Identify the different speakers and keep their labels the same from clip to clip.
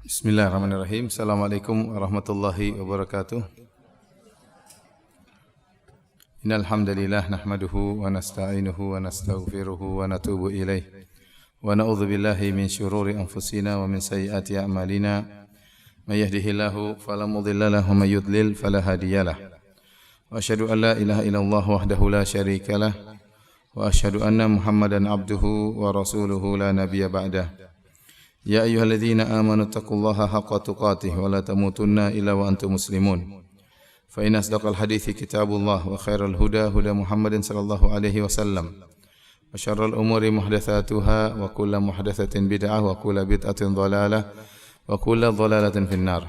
Speaker 1: Bismillahirrahmanirrahim. Assalamualaikum warahmatullahi wabarakatuh. Innal hamdalillah nahmaduhu wa nasta'inuhu wa nastaghfiruhu wa natubu ilaih. Wa na'udzu billahi min syururi anfusina wa min sayyiati a'malina. May yahdihillahu fala mudilla lahu wa may yudlil fala hadiyalah. Wa asyhadu an la ilaha illallah wahdahu la syarika lah wa asyhadu anna Muhammadan abduhu wa rasuluhu la nabiyya ba'dah. Ya ayyuhalladzina amanu taqullaha haqqa tuqatih wa la tamutunna illa wa antum muslimun. Fa inna asdaqal hadithi kitabullah wa khairal huda huda Muhammadin sallallahu alaihi wasallam. Wa syarrul umuri muhdatsatuha wa kullu muhdatsatin bid'ah wa kullu bid'atin dhalalah wa kullu dhalalatin finnar.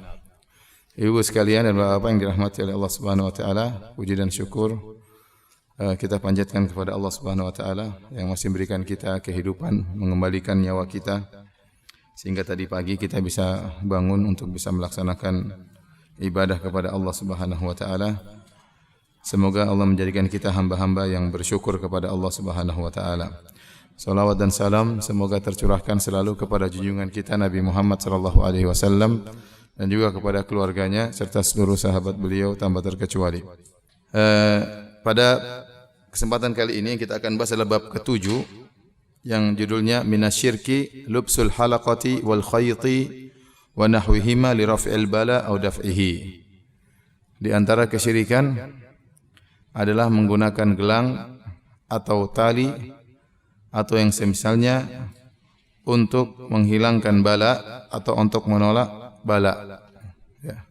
Speaker 1: Ibu sekalian dan bapak yang dirahmati oleh Allah Subhanahu wa taala, puji dan syukur kita panjatkan kepada Allah Subhanahu wa taala yang masih memberikan kita kehidupan, mengembalikan nyawa kita sehingga tadi pagi kita bisa bangun untuk bisa melaksanakan ibadah kepada Allah Subhanahu wa taala. Semoga Allah menjadikan kita hamba-hamba yang bersyukur kepada Allah Subhanahu wa taala. Salawat dan salam semoga tercurahkan selalu kepada junjungan kita Nabi Muhammad sallallahu alaihi wasallam dan juga kepada keluarganya serta seluruh sahabat beliau tanpa terkecuali. Pada kesempatan kali ini kita akan bahas adalah bab ke-7 yang judulnya minasyirki lubsul halaqati wal khayti wa nahwihima li raf'il bala aw daf'ihi. Di antara kesyirikan adalah menggunakan gelang atau tali atau yang semisalnya untuk menghilangkan bala atau untuk menolak bala. Ya.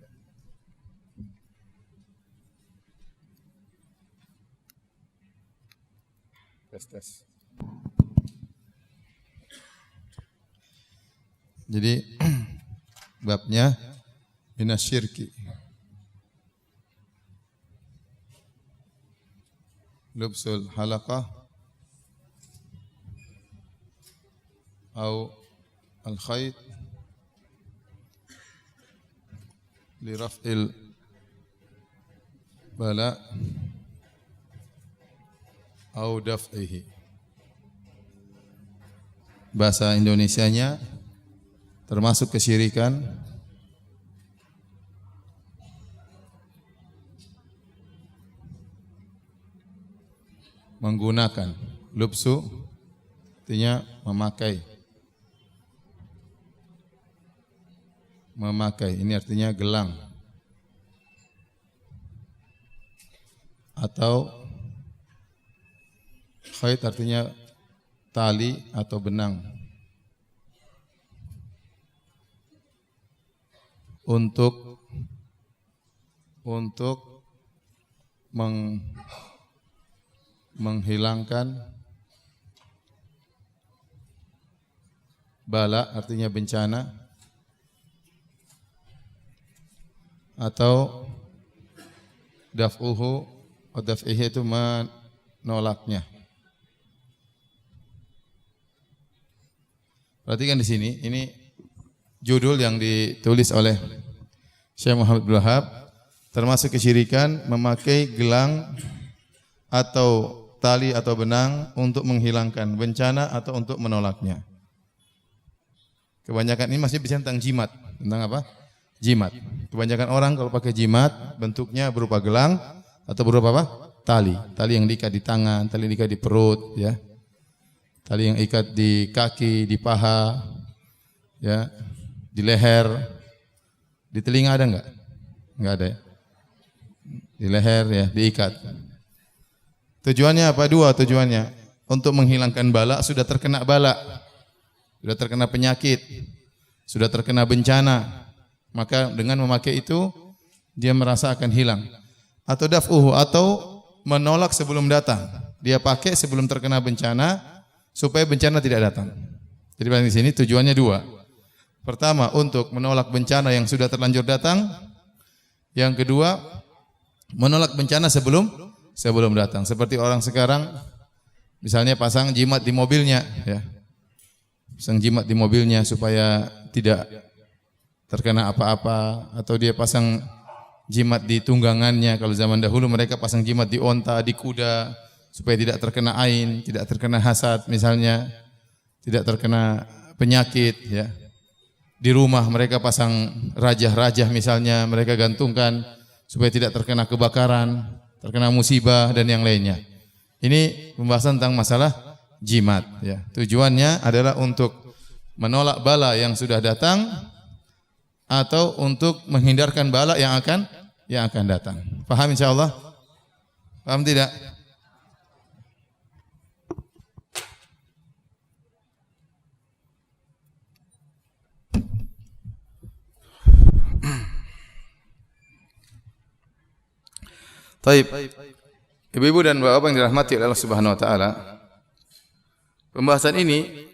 Speaker 1: Tes. Jadi babnya minasyirki lubsul halaqah atau al-khayt li raf'il bala atau daf'ihi. Bahasa Indonesianya termasuk kesyirikan menggunakan lubsu artinya memakai ini artinya gelang atau khayt artinya tali atau benang untuk menghilangkan bala artinya bencana atau daf'uhu atau daf'ihi itu menolaknya. Perhatikan di sini, ini judul yang ditulis oleh Syekh Muhammad Abdul Wahab, termasuk kesyirikan memakai gelang atau tali atau benang untuk menghilangkan bencana atau untuk menolaknya. Kebanyakan ini masih bicara tentang jimat. Tentang apa? Jimat. Kebanyakan orang kalau pakai jimat bentuknya berupa gelang atau berupa apa? Tali. Tali yang diikat di tangan, tali yang diikat di perut, ya. Tali yang ikat di kaki, di paha, ya. Di leher, di telinga ada enggak? Enggak ada ya. Di leher ya, diikat. Tujuannya apa? Dua tujuannya. Untuk menghilangkan bala, sudah terkena bala, sudah terkena penyakit, sudah terkena bencana. Maka dengan memakai itu, dia merasa akan hilang. Atau daf'uhu, atau menolak sebelum datang. Dia pakai sebelum terkena bencana, supaya bencana tidak datang. Jadi di sini tujuannya dua. Pertama, untuk menolak bencana yang sudah terlanjur datang. Yang kedua, menolak bencana sebelum datang. Seperti orang sekarang, misalnya pasang jimat di mobilnya, ya. Pasang jimat di mobilnya supaya tidak terkena apa-apa, atau dia pasang jimat di tunggangannya. Kalau zaman dahulu mereka pasang jimat di onta, di kuda, supaya tidak terkena ain, tidak terkena hasad misalnya, tidak terkena penyakit, ya. di rumah mereka pasang rajah-rajah misalnya, mereka gantungkan supaya tidak terkena kebakaran, terkena musibah dan yang lainnya. Ini pembahasan tentang masalah jimat ya. Tujuannya adalah untuk menolak bala yang sudah datang atau untuk menghindarkan bala yang akan datang. Paham insyaallah? Paham tidak? Taib. Ibu-ibu dan bapak yang dirahmati oleh Allah Subhanahu wa taala. Pembahasan ini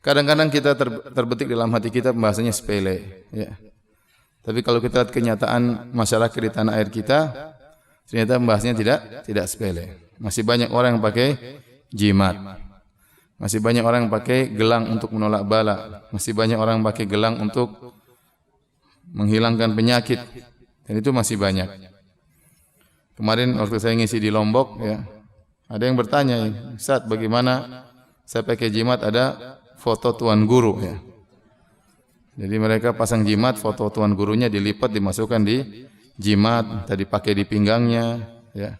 Speaker 1: kadang-kadang kita terbetik dalam hati kita pembahasannya sepele, ya. Tapi kalau kita lihat kenyataan masyarakat di tanah air kita, ternyata pembahasannya tidak sepele. Masih banyak orang yang pakai jimat. Masih banyak orang yang pakai gelang untuk menolak bala. Masih banyak orang yang pakai gelang untuk menghilangkan penyakit. Dan itu masih banyak. Kemarin waktu saya ngisi di Lombok, ya, ada yang bertanya, Ustaz, bagaimana saya pakai jimat ada foto tuan guru, ya. Jadi mereka pasang jimat, foto tuan gurunya dilipat, dimasukkan di jimat, tadi pakai di pinggangnya, ya.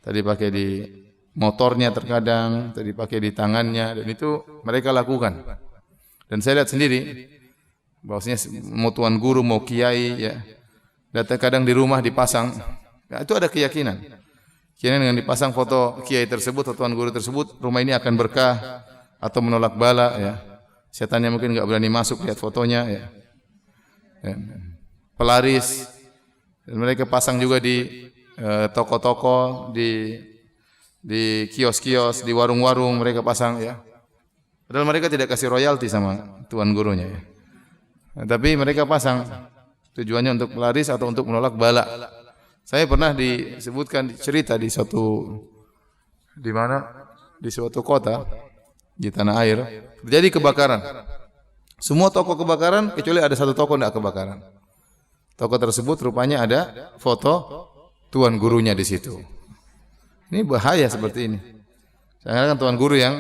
Speaker 1: Tadi pakai di motornya terkadang, tadi pakai di tangannya, dan itu mereka lakukan. Dan saya lihat sendiri, bahwasanya mau tuan guru, mau kiai, ya, datang kadang di rumah dipasang, ya, itu ada keyakinan. Keyakinan dengan dipasang foto kiai tersebut atau tuan guru tersebut, rumah ini akan berkah atau menolak bala, ya. Setannya mungkin enggak berani masuk lihat fotonya, ya. Pelaris. Dan mereka pasang juga di toko-toko, di kios-kios, di warung-warung mereka pasang, ya. Padahal mereka tidak kasih royalti sama tuan gurunya, ya. Nah, tapi mereka pasang tujuannya untuk pelaris atau untuk menolak bala. Saya pernah disebutkan cerita di suatu kota di tanah air terjadi kebakaran. Semua toko kebakaran kecuali ada satu toko tidak kebakaran. Toko tersebut rupanya ada foto tuan gurunya di situ. Ini bahaya seperti ini. Saya kan tuan guru yang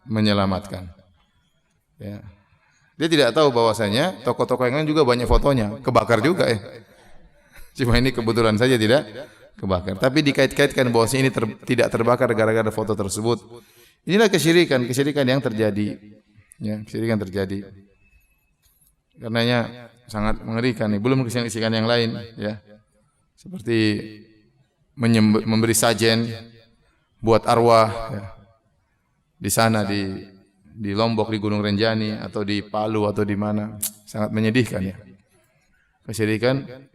Speaker 1: menyelamatkan. Ya. Dia tidak tahu bahwasanya toko-toko yang lain juga banyak fotonya, kebakar juga, ya. Cuma ini kebetulan saja tidak kebakar. Tapi dikait-kaitkan bahwasanya ini tidak terbakar gara-gara foto tersebut. Inilah kesyirikan yang terjadi. Ya, kesyirikan terjadi. Karenanya sangat mengerikan nih. Belum kesyirikan yang lain, ya. Seperti memberi sajen buat arwah, ya. Di sana di Lombok, di Gunung Renjani atau di Palu atau di mana, sangat menyedihkan, ya. Kesyirikan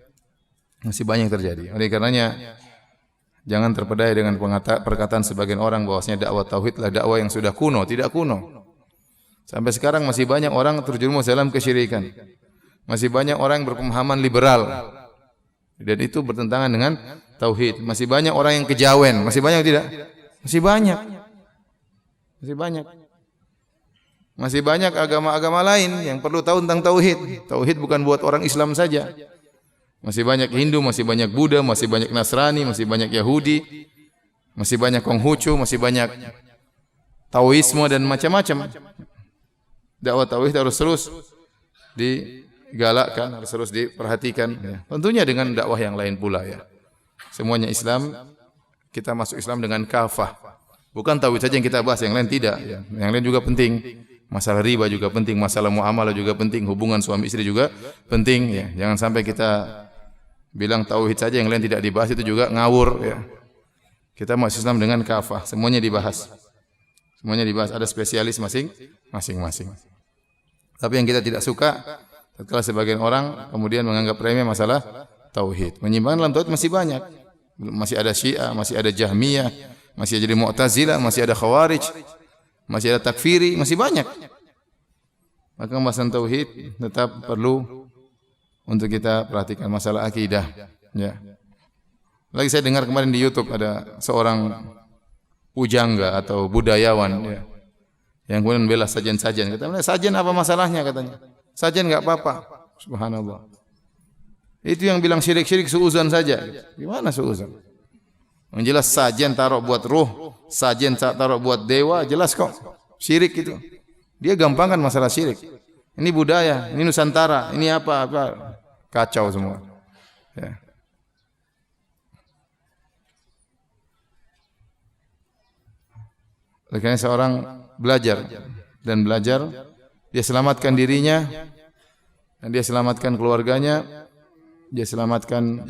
Speaker 1: masih banyak terjadi. Oleh karenanya jangan terpedaya dengan perkataan sebagian orang bahwasanya dakwah tauhid adalah dakwah yang sudah kuno. Tidak kuno. Sampai sekarang masih banyak orang terjerumus dalam kesyirikan. Masih banyak orang yang berpemahaman liberal. Dan itu bertentangan dengan tauhid. Masih banyak orang yang kejawen. Masih banyak tidak? Masih banyak. Masih banyak. Masih banyak agama-agama lain yang perlu tahu tentang tauhid. Tauhid bukan buat orang Islam saja. Masih banyak Hindu, masih banyak Buddha, masih banyak Nasrani, masih banyak Yahudi, masih banyak Konghucu, masih banyak Taoisme dan macam-macam. Dakwah tauhid harus terus digalakkan, harus terus diperhatikan, ya. Tentunya dengan dakwah yang lain pula, ya. Semuanya Islam, kita masuk Islam dengan kafah. Bukan tauhid saja yang kita bahas, yang lain tidak, ya. Yang lain juga penting. Masalah riba juga penting, masalah muamalah juga penting, hubungan suami istri juga penting, ya. Jangan sampai kita bilang tauhid saja yang lain tidak dibahas, itu juga ngawur, ya. Kita masuk Islam dengan kafah, semuanya dibahas. Semuanya dibahas, ada spesialis masing-masing. Tapi yang kita tidak suka tatkala sebagian orang kemudian menganggap remeh masalah tauhid. Menyimpang dalam tauhid masih banyak. Masih ada Syiah, masih ada Jahmiyah, masih ada Mu'tazilah, masih ada Khawarij, masih ada takfiri, masih banyak. Maka pembahasan tauhid tetap perlu untuk kita perhatikan masalah akidah, ya. Lagi saya dengar kemarin di YouTube ada seorang pujangga atau budayawan, ya, yang kemudian bela sajen-sajen. Katanya, sajen apa masalahnya, katanya. Sajen enggak apa-apa. Subhanallah. Itu yang bilang syirik-syirik suuzon saja. Gimana suuzon? Yang jelas sajen taruh buat ruh, sajen taruh buat dewa, jelas kok. Syirik itu. Dia gampangkan masalah syirik. Ini budaya, ini Nusantara, ini apa. Kacau semua. Ya. Oleh karena seorang belajar, dia selamatkan dirinya, dan dia selamatkan keluarganya, dia selamatkan,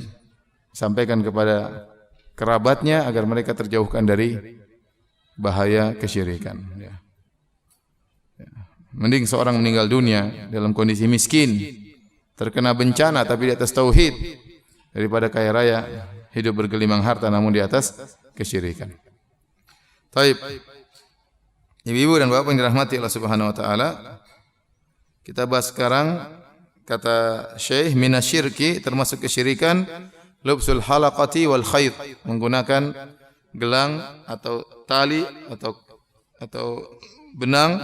Speaker 1: sampaikan kepada kerabatnya agar mereka terjauhkan dari bahaya kesyirikan. Ya. Mending seorang meninggal dunia dalam kondisi miskin, terkena bencana tapi di atas tauhid, daripada kaya raya hidup bergelimang harta namun di atas kesyirikan. Taib. Ibu-ibu dan bapak yang dirahmati Allah Subhanahu wa taala, kita bahas sekarang kata Syekh minasyirki, termasuk kesyirikan lubsul halaqati wal khayt, menggunakan gelang atau tali atau benang.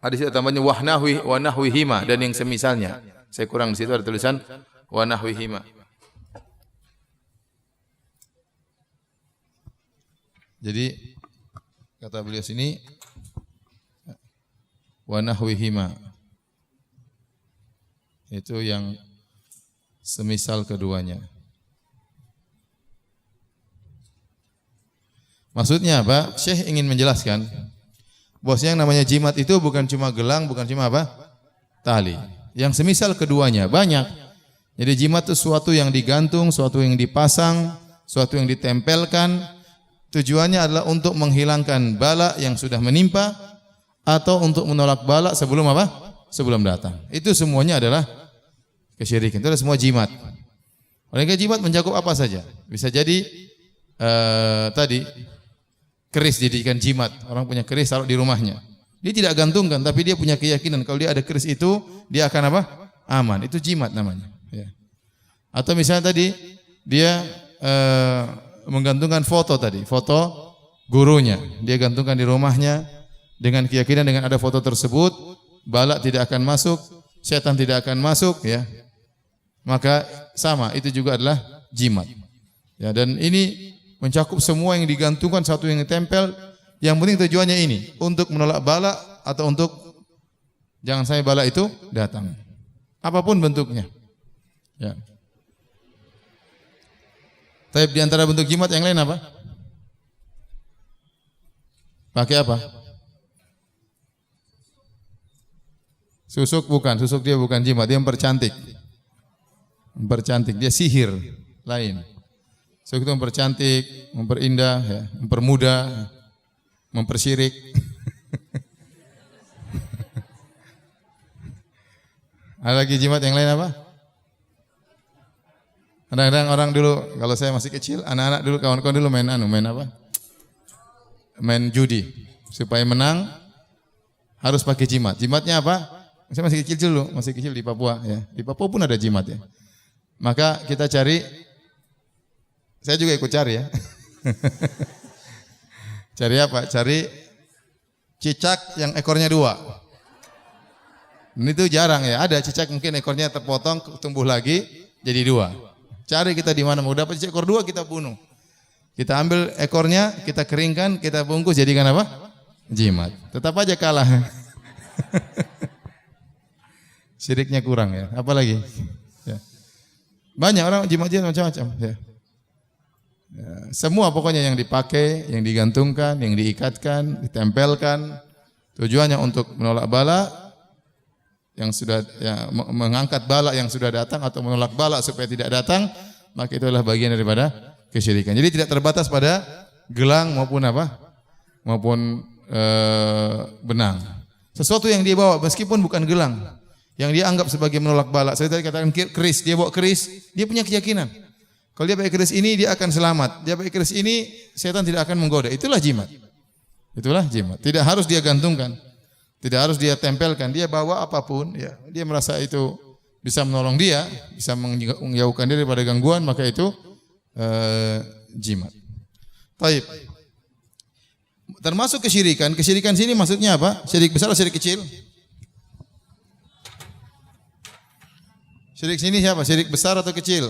Speaker 1: Hadis tambahnya wa nahwihima dan yang semisalnya. Saya kurang di situ ada tulisan wa nahwihima. Jadi kata beliau sini wa nahwihima, itu yang semisal keduanya. Maksudnya apa? Syekh ingin menjelaskan bahwasanya yang namanya jimat itu bukan cuma gelang, bukan cuma apa? Tali. Yang semisal keduanya banyak. Jadi jimat itu suatu yang digantung, suatu yang dipasang, suatu yang ditempelkan. Tujuannya adalah untuk menghilangkan bala yang sudah menimpa atau untuk menolak bala sebelum apa? Sebelum datang. Itu semuanya adalah kesyirikan. Itu adalah semua jimat. Oleh karena jimat mencakup apa saja. Bisa jadi tadi keris dijadikan jimat. Orang punya keris taruh di rumahnya. Dia tidak gantungkan, tapi dia punya keyakinan kalau dia ada keris itu, dia akan apa? Aman. Itu jimat namanya. Ya. Atau misalnya tadi dia menggantungkan foto tadi, foto gurunya. Dia gantungkan di rumahnya dengan keyakinan dengan ada foto tersebut, bala tidak akan masuk, setan tidak akan masuk, ya. Maka sama, itu juga adalah jimat. Ya, dan ini mencakup semua yang digantungkan, satu yang ditempel. Yang penting tujuannya ini, untuk menolak bala atau untuk jangan sampai bala itu datang. Apapun bentuknya. Ya. Tapi di antara bentuk jimat yang lain apa? Pakai apa? Susuk bukan, susuk dia bukan jimat, dia mempercantik. Mempercantik, dia sihir lain. Susuk itu mempercantik, memperindah, ya, mempermudah, mempersyirik. Ada lagi jimat yang lain apa? Kadang-kadang orang dulu, kalau saya masih kecil, anak-anak dulu, kawan-kawan dulu main apa? Main judi. Supaya menang, harus pakai jimat. Jimatnya apa? Saya masih kecil dulu, masih kecil di Papua. Ya. Di Papua pun ada jimat ya. Maka kita cari, saya juga ikut cari ya. Cari apa? Cari cicak yang ekornya 2. Ini tuh jarang ya, ada cicak mungkin ekornya terpotong, tumbuh lagi, jadi 2. Cari kita di mana mau dapat cicak ekor 2 kita bunuh. Kita ambil ekornya, kita keringkan, kita bungkus jadikan apa? Jimat. Tetap aja kalah. Syiriknya kurang ya. Apalagi? Ya. Banyak orang jimat-jimat macam-macam. Ya. Ya. Semua pokoknya yang dipakai, yang digantungkan, yang diikatkan, ditempelkan, tujuannya untuk menolak bala yang sudah ya, mengangkat bala yang sudah datang atau menolak bala supaya tidak datang, maka itu adalah bagian daripada kesyirikan. Jadi tidak terbatas pada gelang maupun apa? Maupun benang. Sesuatu yang dia bawa meskipun bukan gelang, yang dia anggap sebagai menolak bala. Saya tadi katakan keris, dia bawa keris, dia punya keyakinan. Kalau dia pakai keris ini dia akan selamat. Dia pakai keris ini setan tidak akan menggoda. Itulah jimat. Itulah jimat. Tidak harus dia gantungkan. Tidak harus dia tempelkan, dia bawa apapun, ya, dia merasa itu bisa menolong dia, bisa menjauhkan dia daripada gangguan, maka itu jimat. Taib. Termasuk kesyirikan. Kesyirikan sini maksudnya apa? Syirik besar atau syirik kecil? Syirik sini siapa? Syirik besar atau kecil?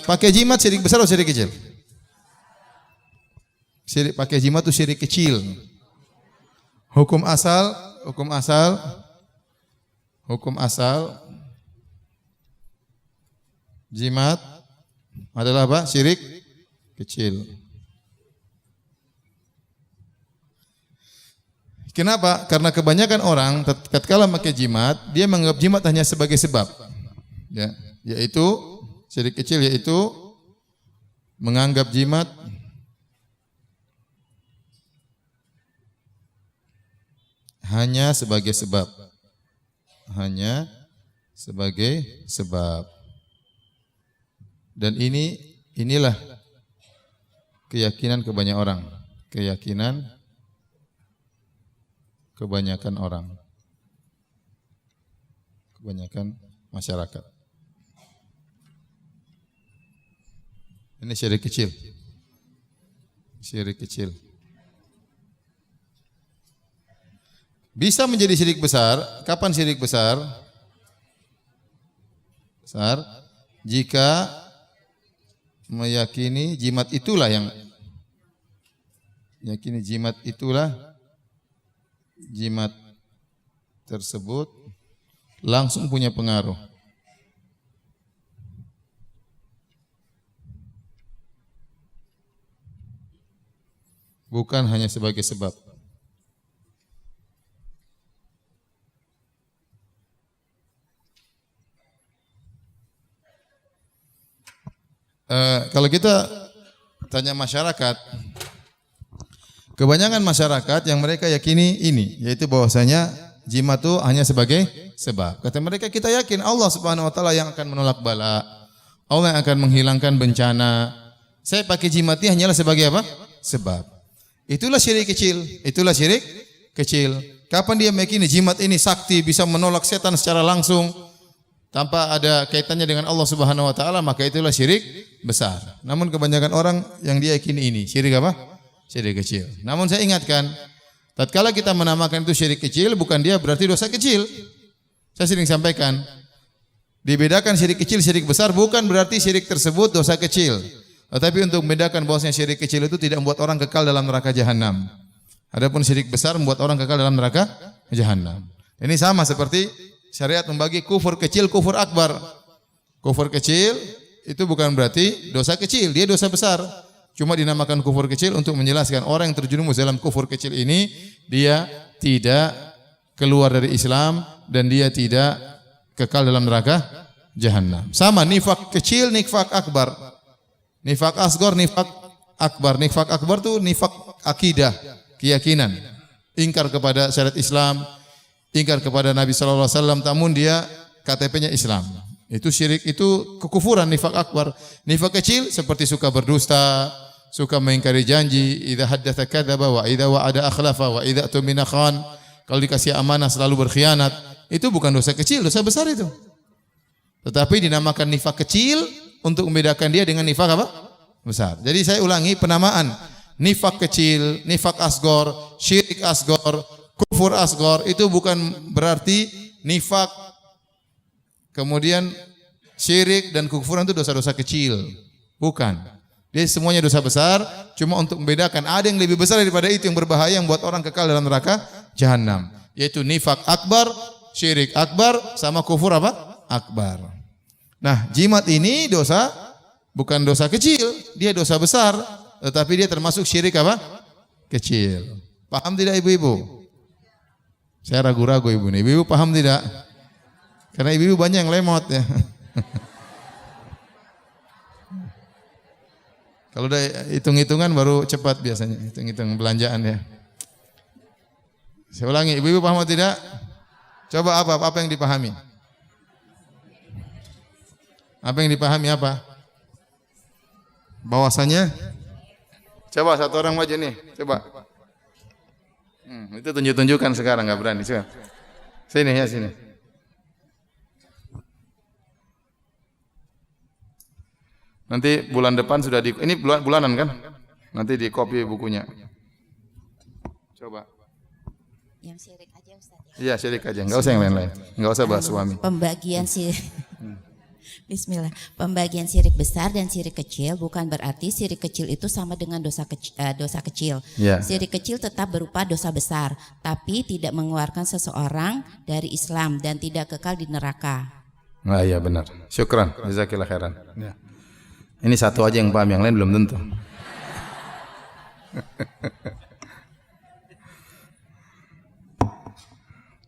Speaker 1: Pakai jimat syirik besar atau syirik kecil? Syirik pakai jimat itu syirik kecil. Hukum asal jimat adalah apa? Syirik kecil. Kenapa? Karena kebanyakan orang tatkala pakai jimat, dia menganggap jimat hanya sebagai sebab. Ya, yaitu syirik kecil yaitu menganggap jimat hanya sebagai sebab. Hanya sebagai sebab. Dan inilah keyakinan kebanyakan orang. Kebanyakan masyarakat. Ini syirik kecil. Syirik kecil. Bisa menjadi syirik besar. Kapan syirik besar? Jika meyakini jimat itulah jimat tersebut langsung punya pengaruh. Bukan hanya sebagai sebab. Kalau kita tanya masyarakat, kebanyakan masyarakat yang mereka yakini ini, yaitu bahwasanya jimat itu hanya sebagai sebab. Kata mereka, kita yakin Allah Subhanahu wa taala yang akan menolak bala, Allah yang akan menghilangkan bencana. Saya pakai jimat ini hanyalah sebagai apa? Sebab. Itulah syirik kecil. Kapan dia meyakini jimat ini sakti, bisa menolak setan secara langsung tanpa ada kaitannya dengan Allah Subhanahu wa taala, maka itulah syirik besar. Namun kebanyakan orang yang dia yakini ini syirik apa? Syirik kecil. Namun saya ingatkan, tatkala kita menamakan itu syirik kecil, bukan dia berarti dosa kecil. Saya sering sampaikan, dibedakan syirik kecil, syirik besar bukan berarti syirik tersebut dosa kecil. Tetapi untuk membedakan bahwasanya syirik kecil itu tidak membuat orang kekal dalam neraka jahanam. Adapun syirik besar membuat orang kekal dalam neraka jahanam. Ini sama seperti syariat membagi kufur kecil, kufur akbar. Kufur kecil itu bukan berarti dosa kecil, dia dosa besar. Cuma dinamakan kufur kecil untuk menjelaskan orang yang terjerumus dalam kufur kecil ini, dia tidak keluar dari Islam dan dia tidak kekal dalam neraka jahanam. Sama nifak kecil, nifak akbar. Nifak asgor, nifak akbar. Nifak akbar itu nifak akidah, keyakinan. Ingkar kepada syariat Islam, ingkar kepada Nabi sallallahu alaihi wasallam, namun dia KTP-nya Islam. Itu syirik, itu kekufuran, nifak akbar. Nifak kecil seperti suka berdusta, suka mengingkari janji, idza haddatsa kadzaba wa idza wa'ada akhlafa wa idza tumina khan. Kalau dikasih amanah selalu berkhianat. Itu bukan dosa kecil, dosa besar itu. Tetapi dinamakan nifak kecil untuk membedakan dia dengan nifak apa? Besar. Jadi saya ulangi penamaan. Nifak kecil, nifak asgor, syirik asgor, kufur asgor itu bukan berarti nifak, kemudian syirik dan kufuran itu dosa-dosa kecil. Bukan. Dia semuanya dosa besar, cuma untuk membedakan ada yang lebih besar daripada itu yang berbahaya yang buat orang kekal dalam neraka jahanam, yaitu nifak akbar, syirik akbar sama kufur apa? Akbar. Nah, jimat ini dosa bukan dosa kecil, dia dosa besar, tetapi dia termasuk syirik apa? Kecil. Paham tidak ibu-ibu? Saya ragu-ragu ibu nih. Ibu paham tidak? Karena ibu-ibu banyak yang lemot ya. Kalau udah hitung-hitungan baru cepat biasanya, hitung-hitung belanjaan ya. Saya ulangi, ibu-ibu paham atau tidak? Coba apa yang dipahami? Apa yang dipahami apa? Bahwasanya, coba satu orang maju nih, coba. Itu tunjuk-tunjukkan sekarang, nggak berani. Coba. Sini ya, sini. Nanti bulan depan sudah ini bulanan kan? Nanti di copy bukunya. Coba.
Speaker 2: Yang syirik aja Ustaz.
Speaker 1: Iya, syirik aja, enggak usah yang lain-lain. Enggak usah bahas suami.
Speaker 2: Pembagian sih. Bismillah. Pembagian syirik besar dan syirik kecil bukan berarti syirik kecil itu sama dengan dosa kecil.
Speaker 1: Ya.
Speaker 2: Syirik kecil tetap berupa dosa besar, tapi tidak mengeluarkan seseorang dari Islam dan tidak kekal di neraka.
Speaker 1: Nah, iya benar. Syukran. Jazakillah khairan. Ya. Ini satu aja yang paham, yang lain belum tentu.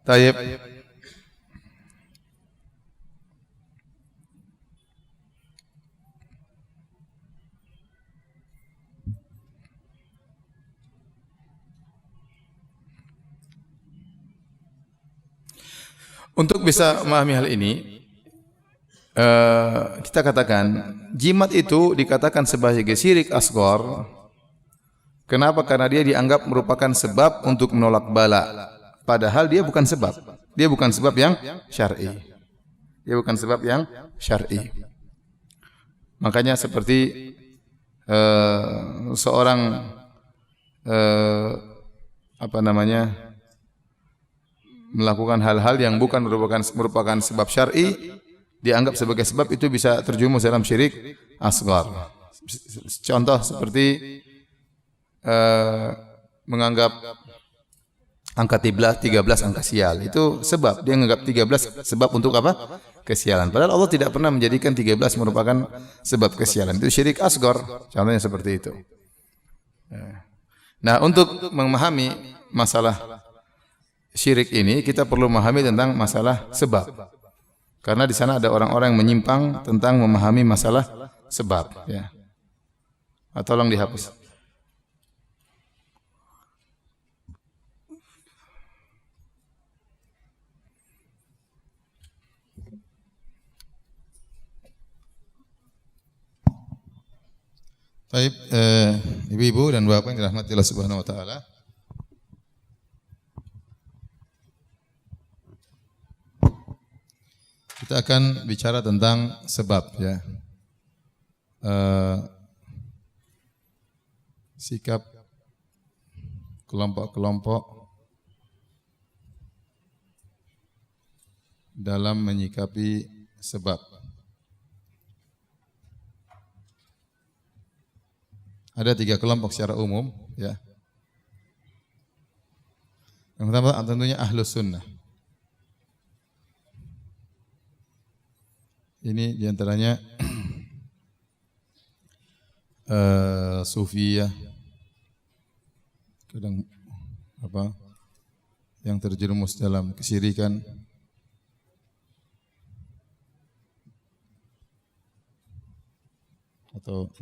Speaker 1: Tayyib. Untuk bisa memahami hal ini, kita katakan jimat itu dikatakan sebagai syirik asghar. Kenapa? Karena dia dianggap merupakan sebab untuk menolak bala. Padahal dia bukan sebab. Dia bukan sebab yang syar'i. Dia bukan sebab yang syar'i. Makanya seperti seorang melakukan hal-hal yang bukan merupakan sebab syar'i, dianggap sebagai sebab, itu bisa terjumus dalam syirik asghar. Contoh seperti menganggap angka 13 angka sial, itu sebab. Dia menganggap 13 sebab untuk apa? Kesialan. Padahal Allah tidak pernah menjadikan 13 merupakan sebab kesialan. Itu syirik asghar. Contohnya seperti itu. Nah, untuk memahami masalah syirik ini, kita perlu memahami tentang masalah sebab. Karena di sana ada orang-orang yang menyimpang tentang memahami masalah sebab. Ya. Tolong dihapus. Baik, ibu-ibu dan bapak yang dirahmati Allah Subhanahu wa taala. Kita akan bicara tentang sebab, ya. Sikap kelompok-kelompok dalam menyikapi sebab. Ada 3 kelompok secara umum, ya. Yang pertama tentunya Ahlus Sunnah. Ini diantaranya Sufiyah, kadang yang terjerumus dalam kesyirikan, atau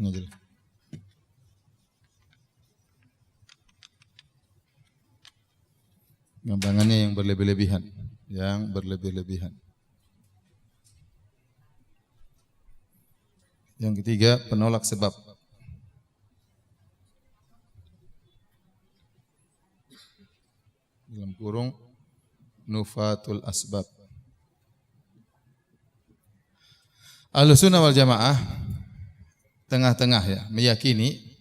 Speaker 1: gampangannya yang berlebih-lebihan, Yang ketiga, penolak sebab. Dalam kurung nufatul asbab. Ahlussunnah wal jamaah tengah-tengah, ya, meyakini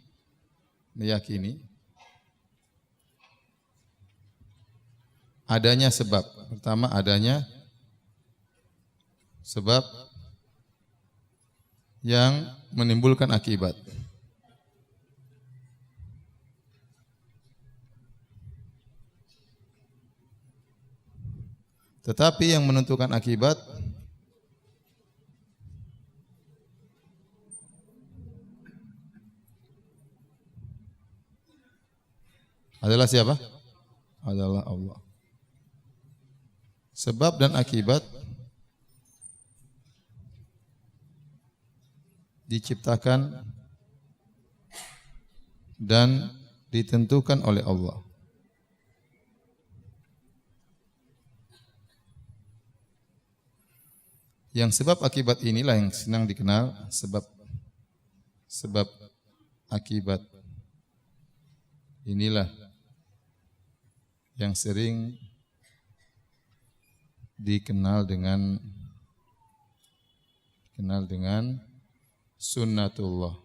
Speaker 1: adanya sebab. Pertama, adanya sebab yang menimbulkan akibat. Tetapi yang menentukan akibat adalah siapa? Adalah Allah. Sebab dan akibat diciptakan dan ditentukan oleh Allah. Yang sebab akibat inilah yang senang dikenal sebab akibat. Inilah yang sering dikenal dengan sunnatullah.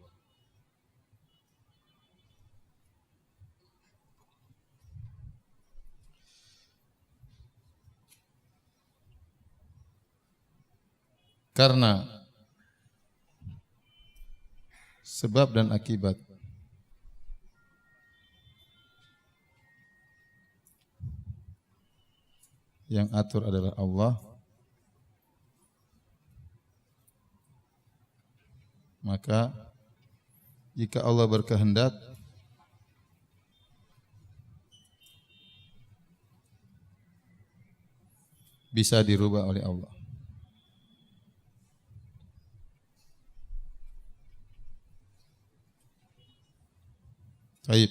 Speaker 1: Karena Sebab dan akibat. Yang atur adalah Allah. Maka jika Allah berkehendak, bisa dirubah oleh Allah. Baik.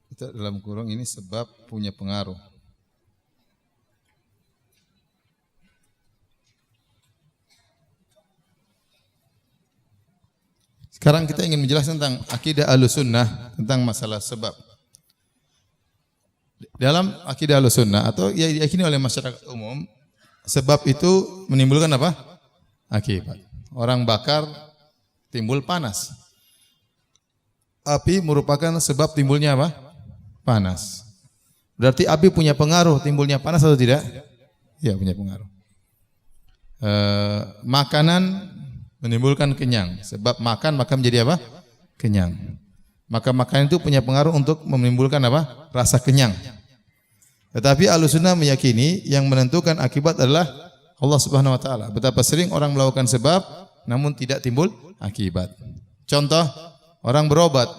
Speaker 1: Kita dalam kurung ini sebab punya pengaruh. Sekarang kita ingin menjelaskan tentang akidah Ahlussunnah tentang masalah sebab. Dalam akidah Ahlussunnah atau yang diyakini oleh masyarakat umum, sebab itu menimbulkan apa? Akibat. Orang bakar timbul panas. Api merupakan sebab timbulnya apa? Panas. Berarti api punya pengaruh timbulnya panas atau tidak? Ya, punya pengaruh. Makanan menimbulkan kenyang. Sebab makan maka menjadi apa? Kenyang. Maka makanan itu punya pengaruh untuk menimbulkan apa? Rasa kenyang. Tetapi Ahlussunnah meyakini yang menentukan akibat adalah Allah Subhanahu wa taala. Betapa sering orang melakukan sebab namun tidak timbul akibat. Contoh, orang berobat.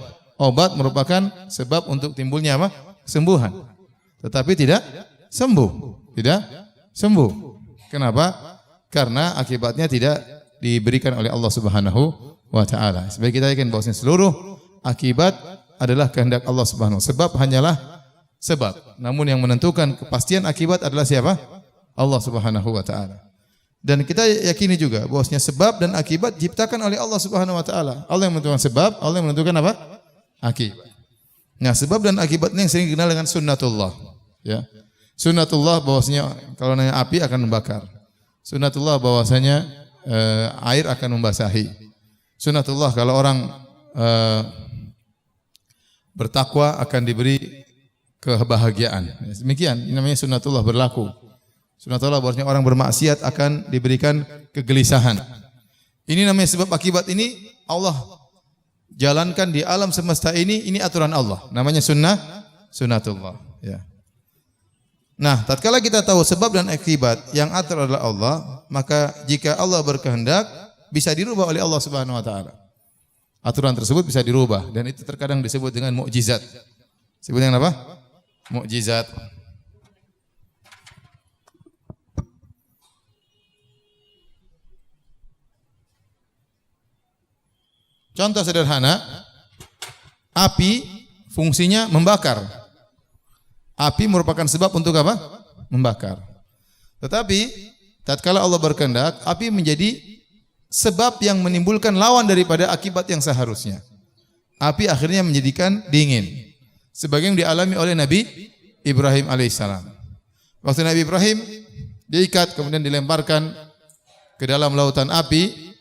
Speaker 1: Obat merupakan sebab untuk timbulnya apa? Kesembuhan. Tetapi tidak sembuh. Tidak sembuh. Kenapa? Karena akibatnya tidak diberikan oleh Allah Subhanahu wa taala. Sebagai kita yakin bahwasanya seluruh akibat adalah kehendak Allah Subhanahu wa taala. Sebab hanyalah sebab. Namun yang menentukan kepastian akibat adalah siapa? Allah Subhanahu wa taala. Dan kita yakini juga bahwasanya sebab dan akibat diciptakan oleh Allah Subhanahu wa taala. Allah yang menentukan sebab, Allah yang menentukan apa? Akibat. Nah, sebab dan akibat ini yang sering dikenal dengan sunnatullah, ya. Sunnatullah bahwasanya kalau nanya api akan membakar. Sunnatullah bahwasanya air akan membasahi. Sunnatullah kalau orang bertakwa akan diberi kebahagiaan. Demikian, ini namanya sunnatullah berlaku. Sunnatullah bahwasanya orang bermaksiat akan diberikan kegelisahan. Ini namanya sebab akibat ini Allah jalankan di alam semesta ini aturan Allah. Namanya sunnatullah, ya. Nah, tatkala kita tahu sebab dan akibat yang atur adalah Allah, maka jika Allah berkehendak bisa dirubah oleh Allah Subhanahu wa taala. Aturan tersebut bisa dirubah dan itu terkadang disebut dengan mukjizat. Disebut dengan apa? Mukjizat. Contoh sederhana, api fungsinya membakar. Api merupakan sebab untuk apa? Membakar. Tetapi tatkala Allah berkehendak, api menjadi sebab yang menimbulkan lawan daripada akibat yang seharusnya. Api akhirnya menjadikan dingin. Sebagaimana dialami oleh Nabi Ibrahim alaihissalam. Waktu Nabi Ibrahim diikat kemudian dilemparkan ke dalam lautan api,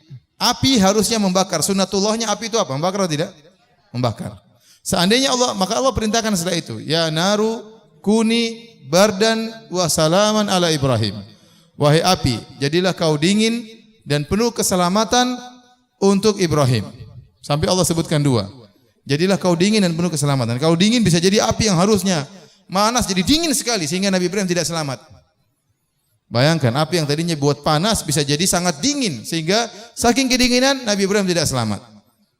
Speaker 1: api harusnya membakar. Sunnatullahnya api itu apa? Membakar atau tidak? Membakar. Seandainya Allah, maka Allah perintahkan setelah itu, ya naru kuni bardan wa salaman ala Ibrahim. Wahai api, jadilah kau dingin dan penuh keselamatan untuk Ibrahim. Sampai Allah sebutkan dua. Jadilah kau dingin dan penuh keselamatan. Kalau dingin bisa jadi api yang harusnya panas jadi dingin sekali sehingga Nabi Ibrahim tidak selamat. Bayangkan api yang tadinya buat panas bisa jadi sangat dingin sehingga saking kedinginan Nabi Ibrahim tidak selamat.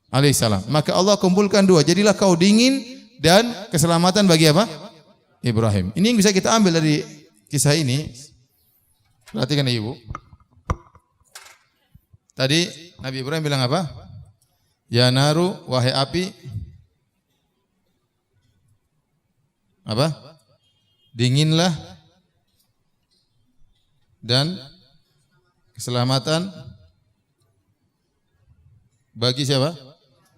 Speaker 1: Alaihissalam. Maka Allah kumpulkan dua. Jadilah kau dingin dan keselamatan bagi apa? Ibrahim. Ini yang bisa kita ambil dari kisah ini. Perhatikan ibu. Tadi Nabi Ibrahim bilang apa? Ya naru, wahai api. Apa? Dinginlah dan keselamatan bagi siapa?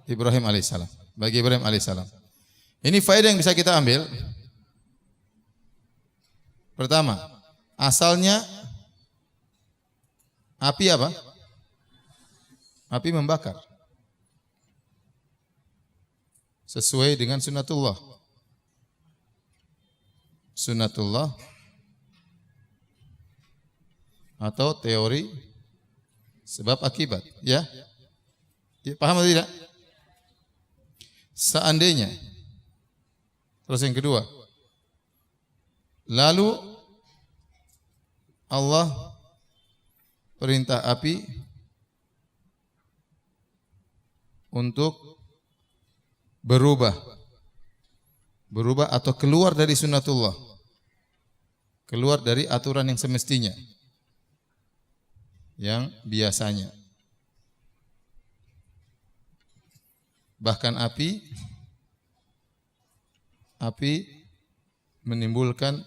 Speaker 1: Ibrahim alaihissalam. Bagi Ibrahim alaihissalam. Ini faedah yang bisa kita ambil. Pertama, asalnya api apa? Api membakar. Sesuai dengan sunnatullah. Sunnatullah atau teori Sebab akibat, ya. Paham atau tidak? Seandainya. Terus yang kedua. Lalu Allah perintah api untuk berubah atau keluar dari sunnatullah, keluar dari aturan yang semestinya, yang biasanya. Bahkan api menimbulkan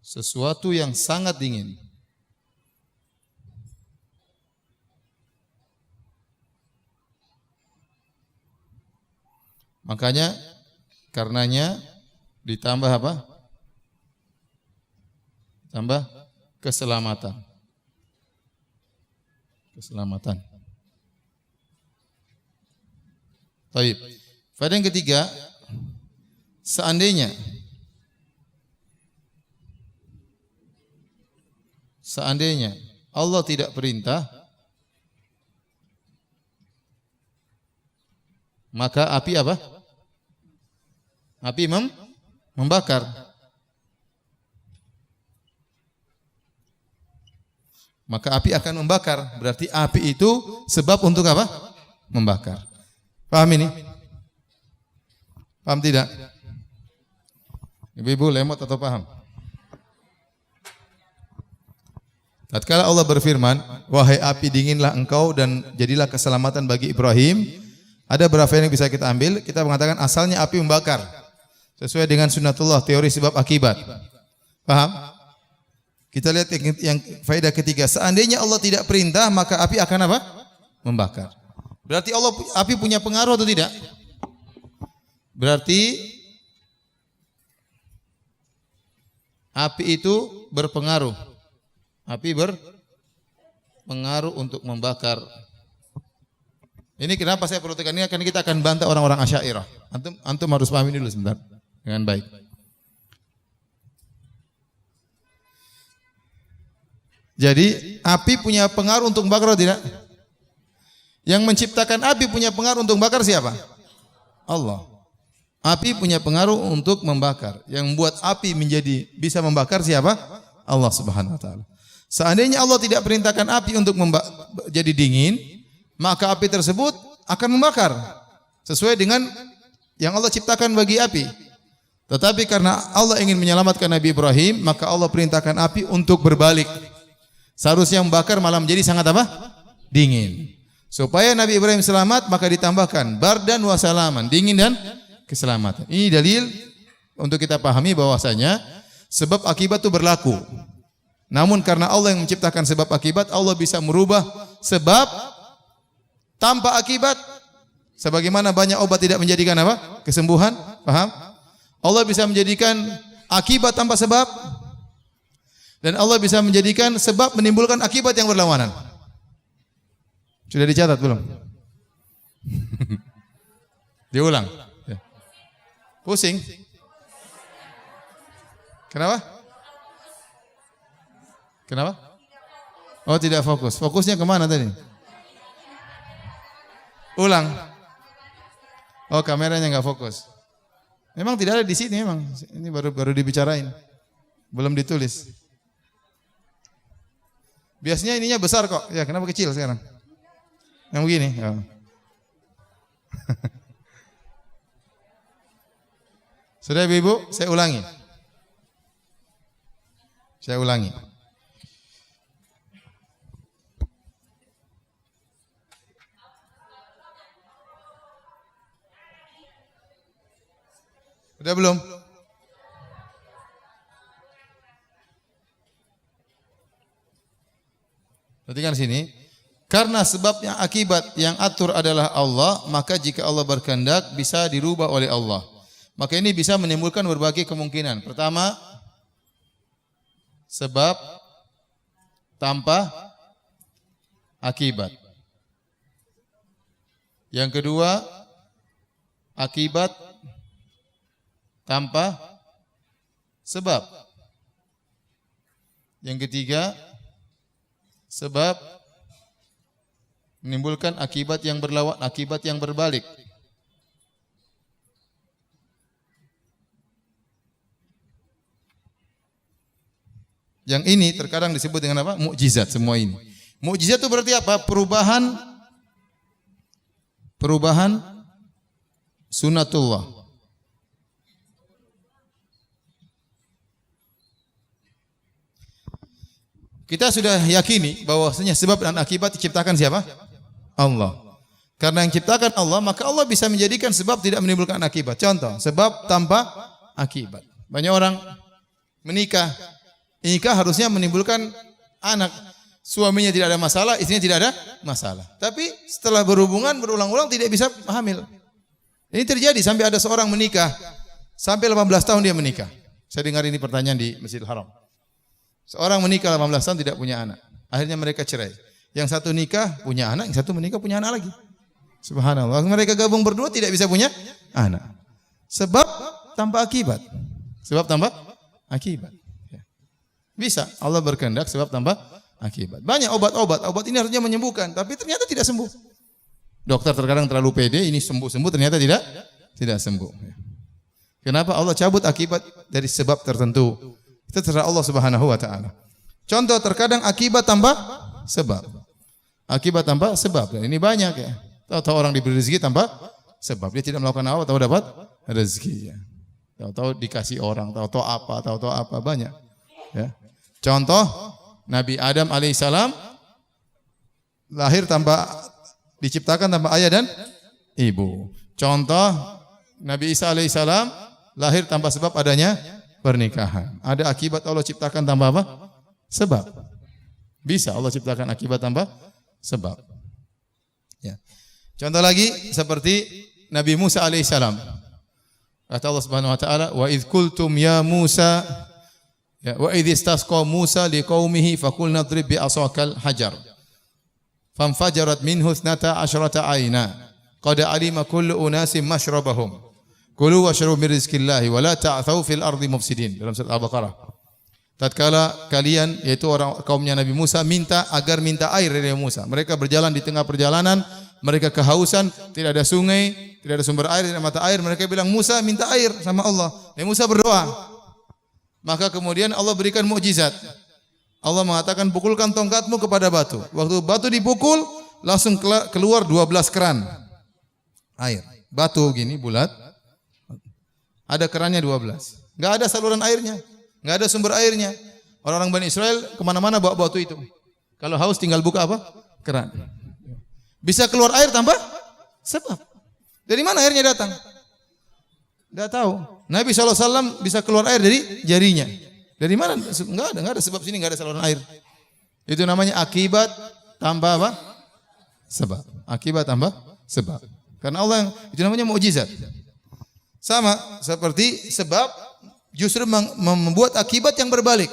Speaker 1: sesuatu yang sangat dingin. Makanya karenanya ditambah apa? Tambah keselamatan. Keselamatan. Baik. Pada yang ketiga, seandainya Allah tidak perintah, maka api apa? Api membakar. Maka api akan membakar. Berarti api itu sebab untuk apa? Membakar. Paham ini? Paham tidak? Ibu-ibu lemot atau paham? Tatkala Allah berfirman, wahai api dinginlah engkau dan jadilah keselamatan bagi Ibrahim. Ada berapa yang bisa kita ambil? Kita mengatakan asalnya api membakar. Sesuai dengan sunnatullah, teori sebab akibat. Paham? Kita lihat yang faedah ketiga. Seandainya Allah tidak perintah, maka api akan apa? Membakar. Berarti api punya pengaruh atau tidak? Berarti api itu berpengaruh. Api berpengaruh untuk membakar. Ini kenapa saya perlu tekan ini? Karena kita akan bantah orang-orang Asy'ariyah. Antum harus pahami dulu sebentar dengan baik. Jadi api punya pengaruh untuk membakar atau tidak? Yang menciptakan api punya pengaruh untuk membakar siapa? Allah. Api punya pengaruh untuk membakar. Yang membuat api menjadi bisa membakar siapa? Allah Subhanahu wa taala. Seandainya Allah tidak perintahkan api untuk jadi dingin, maka api tersebut akan membakar sesuai dengan yang Allah ciptakan bagi api. Tetapi karena Allah ingin menyelamatkan Nabi Ibrahim, maka Allah perintahkan api untuk berbalik. Seharusnya membakar malah menjadi sangat apa? Dingin. Supaya Nabi Ibrahim selamat, maka ditambahkan bardan wa salaman, dingin dan keselamatan. Ini dalil untuk kita pahami bahwasanya sebab akibat itu berlaku. Namun karena Allah yang menciptakan sebab akibat, Allah bisa merubah sebab tanpa akibat. Sebagaimana banyak obat tidak menjadikan apa? Kesembuhan. Paham? Allah bisa menjadikan akibat tanpa sebab. Dan Allah bisa menjadikan sebab menimbulkan akibat yang berlawanan. Sudah dicatat belum? Diulang. Pusing? Kenapa? Kenapa? Oh, tidak fokus. Fokusnya kemana tadi? Ulang. Oh, kameranya nggak fokus. Memang tidak ada di sini memang. Ini baru dibicarain. Belum ditulis. Biasanya ininya besar kok. Ya, kenapa kecil sekarang? Yang begini. Oh. Sudah Ibu, saya ulangi. Saya ulangi. Sudah belum? Perhatikan sini. Karena sebabnya akibat yang atur adalah Allah, maka jika Allah berkehendak bisa dirubah oleh Allah. Maka ini bisa menimbulkan berbagai kemungkinan. Pertama, sebab tanpa akibat. Yang kedua, akibat tanpa sebab. Yang ketiga, sebab menimbulkan akibat yang berlawan, akibat yang berbalik. Yang ini terkadang disebut dengan apa? Mukjizat semua ini. Mukjizat itu berarti apa? Perubahan sunatullah. Kita sudah yakini bahwasanya sebab dan akibat diciptakan siapa? Allah. Karena yang ciptakan Allah, maka Allah bisa menjadikan sebab tidak menimbulkan akibat. Contoh, sebab tanpa akibat. Banyak orang menikah harusnya menimbulkan anak. Suaminya tidak ada masalah, istrinya tidak ada masalah. Tapi setelah berhubungan berulang-ulang tidak bisa hamil. Ini terjadi sampai ada seorang menikah sampai 18 tahun dia menikah. Saya dengar ini pertanyaan di Masjidil Haram. Seorang menikah 18 tahun tidak punya anak. Akhirnya mereka cerai. Yang satu nikah punya anak, yang satu menikah punya anak lagi. Subhanallah. Mereka gabung berdua tidak bisa punya anak. Sebab tanpa akibat. Sebab tanpa akibat. Bisa Allah berkehendak sebab tanpa akibat. Banyak obat ini harusnya menyembuhkan, tapi ternyata tidak sembuh. Dokter terkadang terlalu pede, ini sembuh ternyata tidak sembuh. Kenapa Allah cabut akibat dari sebab tertentu? Itu terserah Allah Subhanahu wa taala. Contoh terkadang akibat tanpa sebab. Akibat tanpa sebab. Dan ini banyak ya. Tahu-tahu orang diberi rezeki tanpa sebab. Dia tidak melakukan apa, tahu dapat rezeki ya. Tahu-tahu dikasih orang, tahu-tahu apa banyak. Ya. Contoh Nabi Adam alaihissalam lahir diciptakan tanpa ayah dan ibu. Contoh Nabi Isa alaihissalam lahir tanpa sebab adanya pernikahan. Ada akibat Allah ciptakan tanpa apa? Sebab. Bisa Allah ciptakan akibat tanpa sebab. Ya. Contoh lagi seperti Nabi Musa alaihissalam. Kata Allah Subhanahu wa taala, "Wa idz qultum ya Musa" Ya, wa idz istasqa Musa liqaumihi faqulna idrib bi asakal hajar. Famfajarat minhu 12 ayna. Qad alima kullu unasin mashrabahum. Kulu washrabu min rizqillahi wa la ta'thaw fil ardi mufsidin. Dalam surat Al-Baqarah. Tatkala kalian yaitu orang kaumnya Nabi Musa minta air dari Musa. Mereka berjalan di tengah perjalanan, mereka kehausan, tidak ada sungai, tidak ada sumber air, tidak ada mata air. Mereka bilang, "Musa minta air sama Allah." Musa berdoa. Maka kemudian Allah berikan mukjizat. Allah mengatakan, pukulkan tongkatmu kepada batu. Waktu batu dipukul, langsung keluar 12 keran air. Batu gini bulat, ada kerannya 12. Enggak ada saluran airnya, enggak ada sumber airnya. Orang-orang Bani Israel kemana-mana bawa batu itu. Kalau haus tinggal buka apa? Keran. Bisa keluar air tanpa sebab. Dari mana airnya datang? Enggak tahu. Nabi SAW bisa keluar air dari jarinya. Dari mana? Enggak ada sebab sini, enggak ada saluran air. Itu namanya akibat tanpa apa? Sebab. Akibat tanpa sebab. Karena Allah itu namanya mukjizat. Sama seperti sebab justru membuat akibat yang berbalik.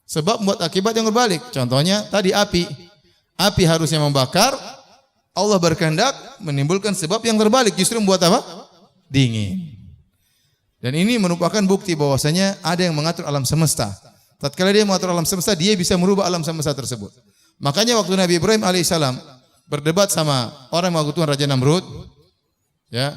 Speaker 1: Sebab membuat akibat yang berbalik. Contohnya tadi api. Api harusnya membakar, Allah berkehendak menimbulkan sebab yang terbalik, justru membuat apa? Dingin. Dan ini merupakan bukti bahwasanya ada yang mengatur alam semesta. Tatkala dia mengatur alam semesta, dia bisa merubah alam semesta tersebut. Makanya waktu Nabi Ibrahim alaihissalam berdebat sama orang yang mengaku Tuhan Raja Namrud, ya,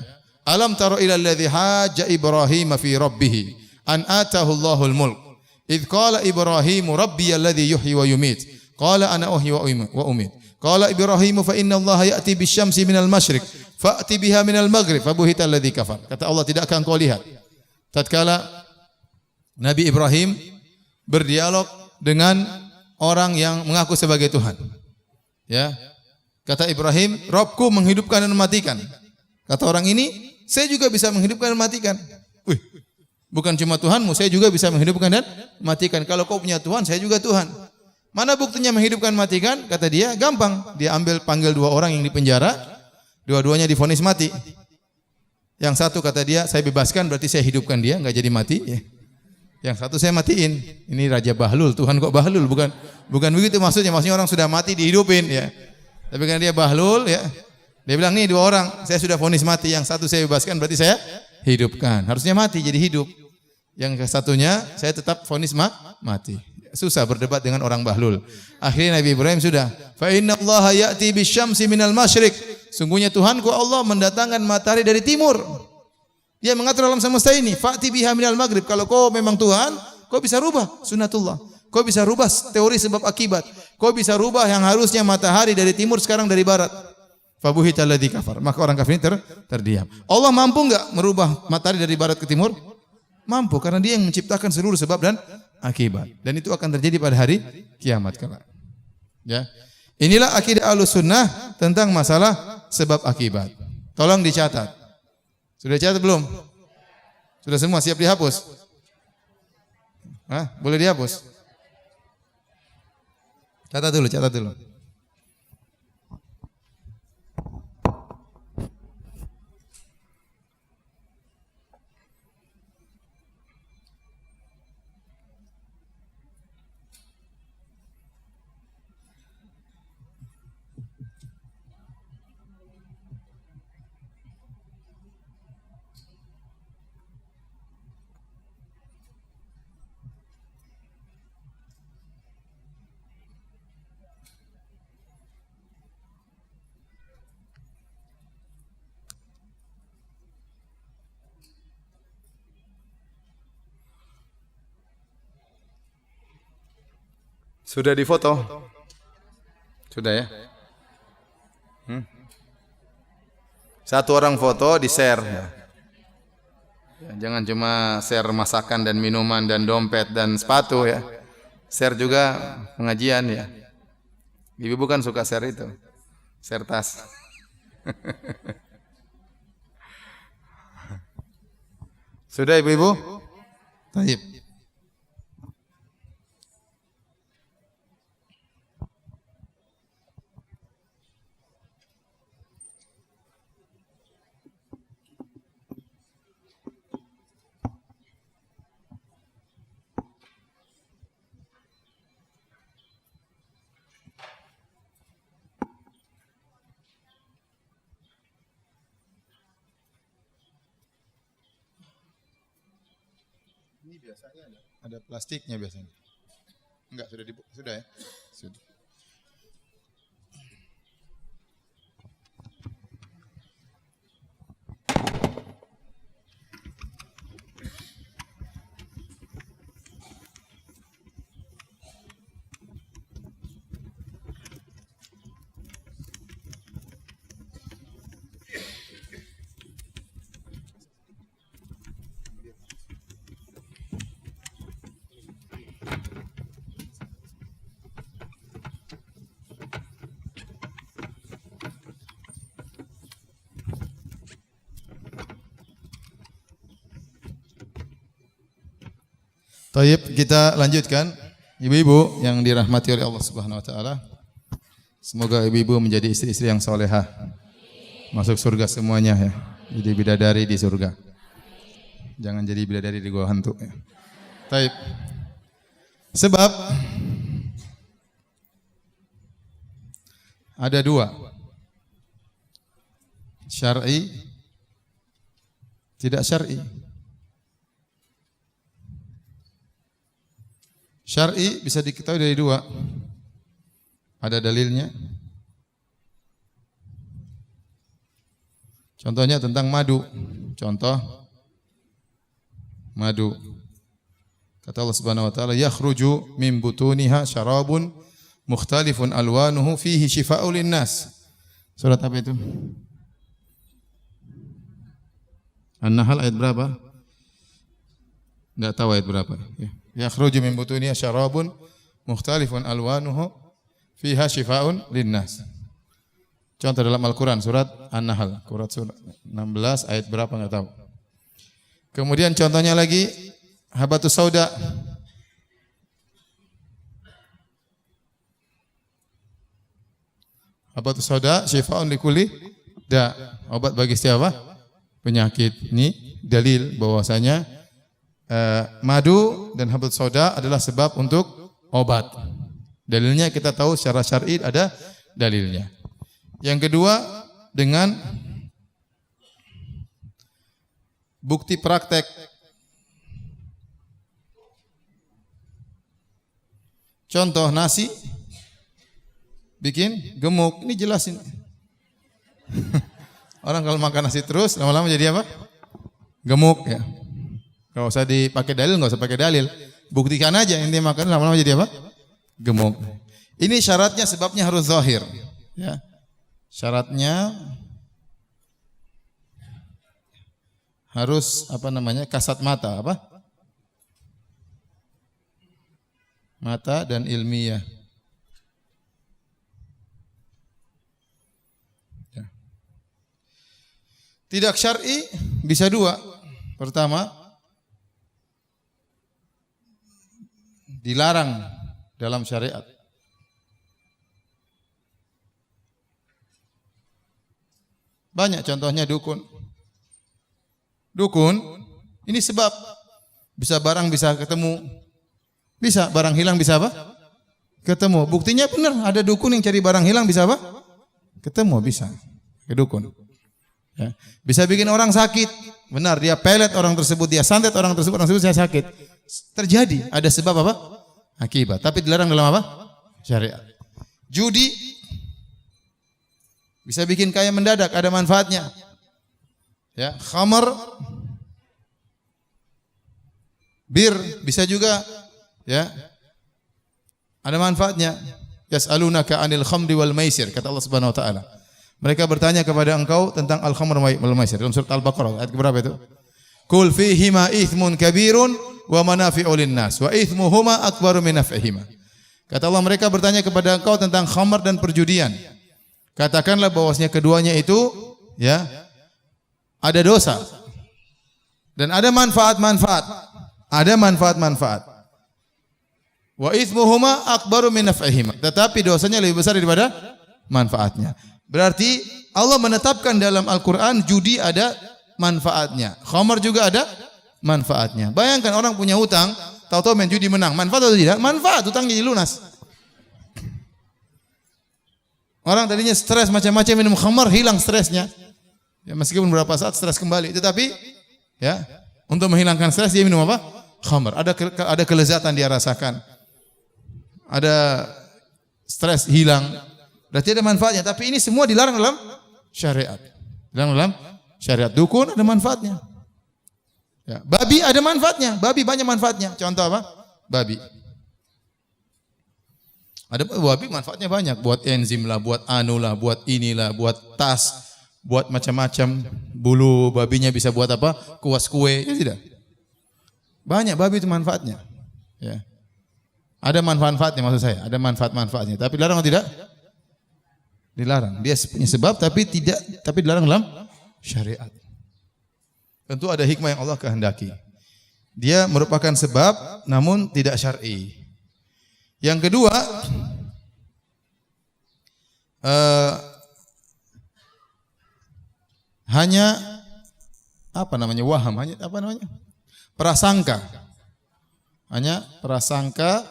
Speaker 1: alam taro ila alladhi hajja Ibrahim fi rabbih an atahu Allahul mulk. Idz qala Ibrahim rabbi alladhi yuhyi wa yumit. Qala ana uhyi wa umit. Qala Ibrahim fa inna Allah ya'ti bisyamsi minal masyriq fa'ti biha minal maghrib fabuhita alladhi kafar. Kata Allah, tidakkah engkau lihat tatkala Nabi Ibrahim berdialog dengan orang yang mengaku sebagai Tuhan. Ya. Kata Ibrahim, Rabbku menghidupkan dan mematikan. Kata orang ini, saya juga bisa menghidupkan dan mematikan. Wih, bukan cuma Tuhanmu, saya juga bisa menghidupkan dan mematikan. Kalau kau punya Tuhan, saya juga Tuhan. Mana buktinya menghidupkan matikan? Kata dia, gampang. Dia panggil 2 orang yang di penjara, dua-duanya divonis mati. Yang satu kata dia, saya bebaskan, berarti saya hidupkan dia, enggak jadi mati. Ya. Yang satu saya matiin. Ini Raja Bahlul, Tuhan kok Bahlul? Bukan begitu maksudnya. Maksudnya orang sudah mati dihidupin. Ya. Tapi karena dia Bahlul, ya, dia bilang nih 2 orang, saya sudah vonis mati. Yang satu saya bebaskan, berarti saya hidupkan. Harusnya mati, jadi hidup. Yang satunya saya tetap vonis mati. susah berdebat dengan orang bahlul. Akhirnya Nabi Ibrahim sudah, fa innallaha ya'ti bisyamsi minal masyriq. Sungguhnya Tuhanku Allah mendatangkan matahari dari timur. Dia mengatur alam semesta ini. Fa'ti biha minal maghrib. Kalau kau memang Tuhan, kau bisa rubah sunnatullah. Kau bisa rubah teori sebab akibat. Kau bisa rubah yang harusnya matahari dari timur sekarang dari barat. Fabuhita alladzi kafar. Maka orang kafir ini terdiam. Allah mampu enggak merubah matahari dari barat ke timur? Mampu, karena Dia yang menciptakan seluruh sebab dan akibat. Dan itu akan terjadi pada hari kiamat kelak. Ya. Inilah akidah Ahlussunnah tentang masalah sebab akibat. Tolong dicatat. Sudah dicatat belum? Sudah semua siap dihapus? Hah? Boleh dihapus? Catat dulu, catat dulu. Sudah difoto? Sudah ya? Satu orang foto di-share. Ya, jangan cuma share masakan dan minuman dan dompet dan sepatu ya. Share juga pengajian ya. Ibu bukan suka share itu. Share tas. Sudah ibu-ibu? Baik. Ini biasanya ada plastiknya biasanya. Enggak, sudah ya? Sudah. Taib, kita lanjutkan. Ibu-ibu yang dirahmati oleh Allah Subhanahu wa taala. Semoga ibu-ibu menjadi istri-istri yang salehah. Masuk surga semuanya ya. Jadi bidadari di surga. Jangan jadi bidadari di gua hantu ya. Taib. Sebab ada dua. Syar'i, tidak syar'i. Syar'i bisa diketahui dari dua. Ada dalilnya. Contohnya tentang madu. Contoh madu. Kata Allah Subhanahu wa taala, "Yakhruju min butuniha syarabun mukhtalifun alwanuhu fihi shifaa'un linnas." Surat apa itu? An-Nahl ayat berapa? Enggak tahu ayat berapa. Yakhruju min butuniha syarabun mukhtalifun alwanuhu fiha shifaa'un linnas. Contoh dalam Al-Quran surat An-Nahl, surat 16 ayat berapa enggak tahu. Kemudian contohnya lagi habatus sauda. Habatus sauda shifaa'un likulli da, obat bagi siapa? Penyakit. Ini dalil bahwasanya madu dan habatus sauda adalah sebab untuk obat. Dalilnya kita tahu secara syar'i ada dalilnya. Yang kedua dengan bukti praktek. Contoh nasi bikin gemuk. Ini jelasin. Orang kalau makan nasi terus lama-lama jadi apa? Gemuk ya. Enggak usah dipakai dalil, enggak usah pakai dalil. Buktikan aja inti makan lama-lama jadi apa? Gemuk. Ini syaratnya, sebabnya harus zahir. Ya. Syaratnya harus kasat mata apa? Mata dan ilmiah. Ya. Tidak syar'i bisa dua. Pertama, dilarang dalam syariat. Banyak contohnya dukun. Dukun, ini sebab. Bisa barang bisa ketemu. Bisa barang hilang bisa apa? Ketemu. Buktinya benar, ada dukun yang cari barang hilang bisa apa? Ketemu, bisa. Ke dukun. Ya. Bisa bikin orang sakit. Benar, dia pelet orang tersebut, dia santet orang tersebut saya sakit. Terjadi, ada sebab apa? Akibat. Tapi dilarang dalam apa? Syariat. Judi bisa bikin kaya mendadak, ada manfaatnya. Ya, khamar, bir bisa juga, ya, ada manfaatnya. Yas'alunaka 'anil khamri wal maisir, kata Allah Subhanahu wa taala. Mereka bertanya kepada engkau tentang al-khamr wal maisir dalam surat Al-Baqarah ayat berapa itu? Qul fihima ithmun kabirun wa manafi'u lin-nas wa ithmuhuma akbaru min naf'ihima. Kata Allah, mereka bertanya kepada engkau tentang khamar dan perjudian. Katakanlah bahwasanya keduanya itu ya ada dosa dan ada manfaat-manfaat. Ada manfaat-manfaat. Wa ithmuhuma akbaru min naf'ihima. Tetapi dosanya lebih besar daripada manfaatnya. Berarti Allah menetapkan dalam Al-Quran judi ada manfaatnya. Khamar juga ada manfaatnya. Bayangkan orang punya hutang, tahu-tahu main judi menang. Manfaat atau tidak? Manfaat, hutang jadi lunas. Orang tadinya stres macam-macam minum khamar, hilang stresnya. Ya, meskipun beberapa saat stres kembali. Tetapi ya, untuk menghilangkan stres dia minum apa? Khamar. Ada kelezatan dia rasakan. Ada stres hilang. Berarti ada manfaatnya, tapi ini semua dilarang dalam syariat. Dilarang dalam syariat. Dukun ada manfaatnya. Ya, babi ada manfaatnya. Babi banyak manfaatnya. Contoh apa? Babi. Ada babi manfaatnya banyak. Buat enzim lah, buat anu lah, buat inilah, buat tas, buat macam-macam. Bulu babinya bisa buat apa? Kuas kue. Ya tidak? Banyak babi itu manfaatnya. Ya. Ada manfaat-manfaatnya maksud saya. Ada manfaat-manfaatnya. Tapi dilarang atau tidak? Dilarang. Dia punya sebab tapi dilarang dalam syariat. Tentu ada hikmah yang Allah kehendaki. Dia merupakan sebab namun tidak syar'i. Yang kedua, hanya waham, prasangka. Hanya prasangka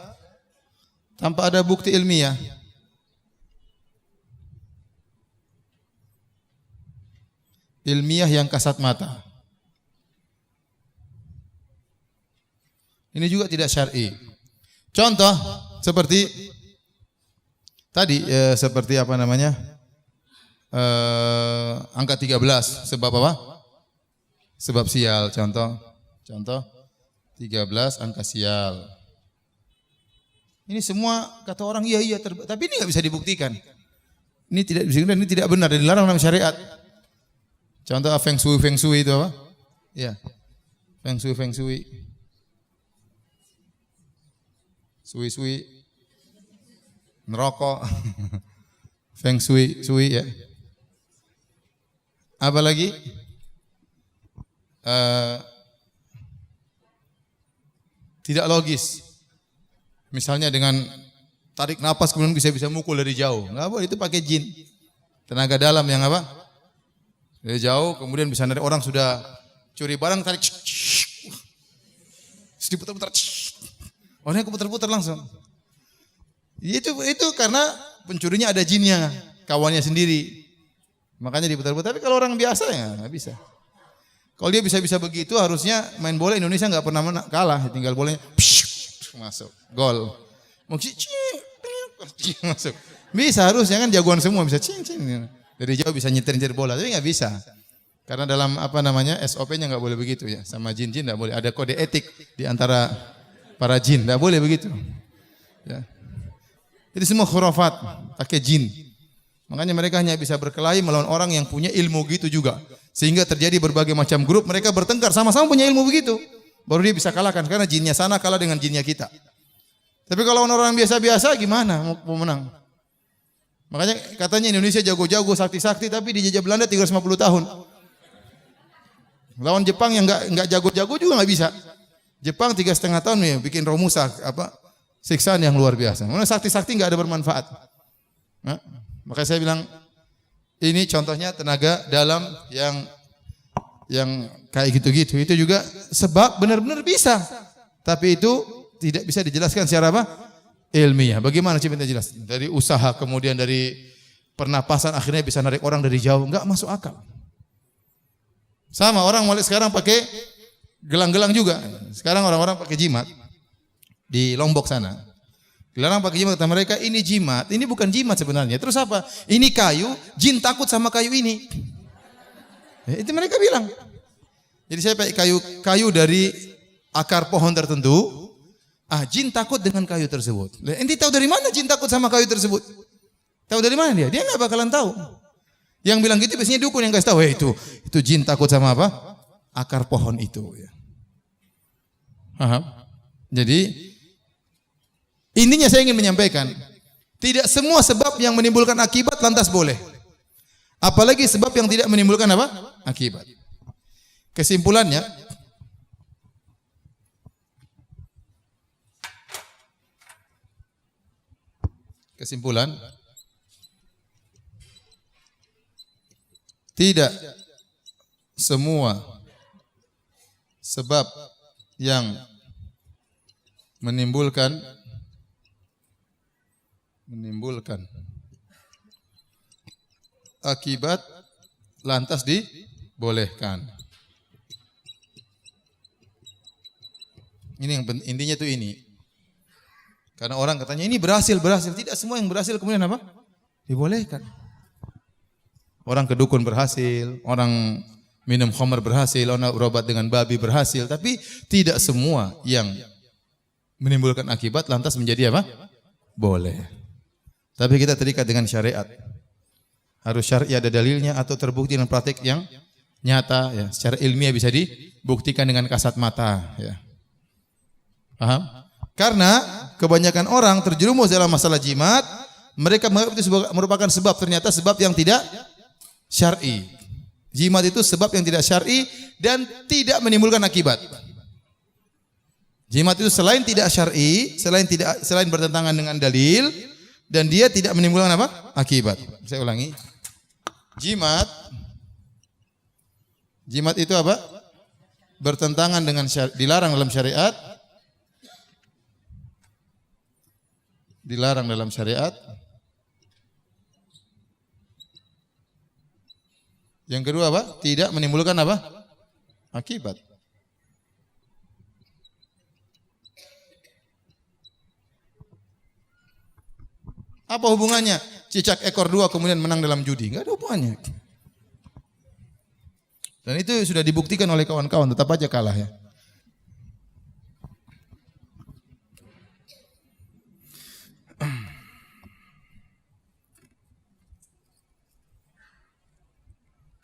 Speaker 1: tanpa ada bukti ilmiah. Ilmiah yang kasat mata. Ini juga tidak syar'i. Contoh seperti tadi seperti angka 13 sebab apa? Sebab sial, contoh 13 angka sial. Ini semua kata orang iya tapi ini enggak bisa dibuktikan. Ini tidak bisa, ini tidak benar dan dilarang dalam syariat. Contoh feng shui itu apa? Ya. Feng shui. Sui ngerokok. Feng shui ya. Apa lagi? Tidak logis. Misalnya dengan tarik napas kemudian bisa mukul dari jauh. Enggak boleh, itu pakai jin. Tenaga dalam yang apa? Dari jauh kemudian bisa narik orang sudah curi barang tarik. Diputar-putar. Orangnya keputar-putar langsung. Itu karena pencurinya ada jinnya, kawannya sendiri. Makanya diputar-putar. Tapi kalau orang biasa ya nggak bisa. Kalau dia bisa begitu, harusnya main bola Indonesia nggak pernah kalah. Tinggal bolanya masuk gol. Maksudnya masuk. Bisa harusnya kan jagoan semua bisa cing. Dari jauh bisa nyetir bola, tapi nggak bisa. Karena dalam SOP-nya nggak boleh begitu ya. Sama jin-jin nggak boleh. Ada kode etik di antara para jin, nggak boleh begitu. Ya. Itu semua khurafat, pakai jin. Makanya mereka hanya bisa berkelahi melawan orang yang punya ilmu gitu juga. Sehingga terjadi berbagai macam grup, mereka bertengkar sama-sama punya ilmu begitu. Baru dia bisa kalahkan karena jinnya sana kalah dengan jinnya kita. Tapi kalau orang biasa-biasa gimana mau menang? Makanya katanya Indonesia jago-jago, sakti-sakti, tapi dijajah Belanda 350 tahun. Lawan Jepang yang enggak jago-jago juga enggak bisa. Jepang 3,5 tahun ya bikin Romusa siksaan yang luar biasa. Mana sakti-sakti enggak ada bermanfaat. Nah, makanya saya bilang ini contohnya tenaga dalam yang kayak gitu-gitu. Itu juga sebab benar-benar bisa. Tapi itu tidak bisa dijelaskan secara apa? Ilmiah. Bagaimana coba kita jelas? Dari usaha kemudian dari pernapasan akhirnya bisa narik orang dari jauh, enggak masuk akal. Sama orang mulai sekarang pakai gelang-gelang juga. Sekarang orang-orang pakai jimat di Lombok sana. Dilarang pakai jimat, kata mereka ini jimat, ini bukan jimat sebenarnya. Terus apa? Ini kayu, jin takut sama kayu ini. Itu mereka bilang. Jadi saya pakai kayu dari akar pohon tertentu. Jin takut dengan kayu tersebut. Enti tahu dari mana jin takut sama kayu tersebut? Tahu dari mana dia? Dia nggak bakalan tahu. Yang bilang gitu biasanya dukun yang kasih tahu, itu jin takut sama apa? Akar pohon itu. Ya. Paham? Jadi intinya saya ingin menyampaikan, tidak semua sebab yang menimbulkan akibat lantas boleh. Apalagi sebab yang tidak menimbulkan apa? Akibat. Kesimpulannya, tidak semua sebab yang menimbulkan akibat lantas dibolehkan. Ini yang intinya itu ini. Karena orang katanya ini berhasil. Tidak semua yang berhasil kemudian apa? Dibolehkan. Orang kedukun berhasil, orang minum khamar berhasil, orang berobat dengan babi berhasil, tapi tidak semua yang menimbulkan akibat lantas menjadi apa? Boleh. Tapi kita terikat dengan syariat. Harus syar'i ada dalilnya atau terbukti dengan praktik yang nyata ya, secara ilmiah bisa dibuktikan dengan kasat mata ya. Paham? Karena kebanyakan orang terjerumus dalam masalah jimat, mereka menganggap itu merupakan sebab, ternyata sebab yang tidak syar'i. Jimat itu sebab yang tidak syar'i dan tidak menimbulkan akibat. Jimat itu selain tidak syar'i, selain bertentangan dengan dalil dan dia tidak menimbulkan apa? Akibat. Saya ulangi. Jimat itu apa? Bertentangan dengan dilarang dalam syariat. Dilarang dalam syariat. Yang kedua apa? Tidak menimbulkan apa? Akibat. Apa hubungannya? Cicak ekor 2 kemudian menang dalam judi. Enggak ada hubungannya. Dan itu sudah dibuktikan oleh kawan-kawan, tetap aja kalah ya.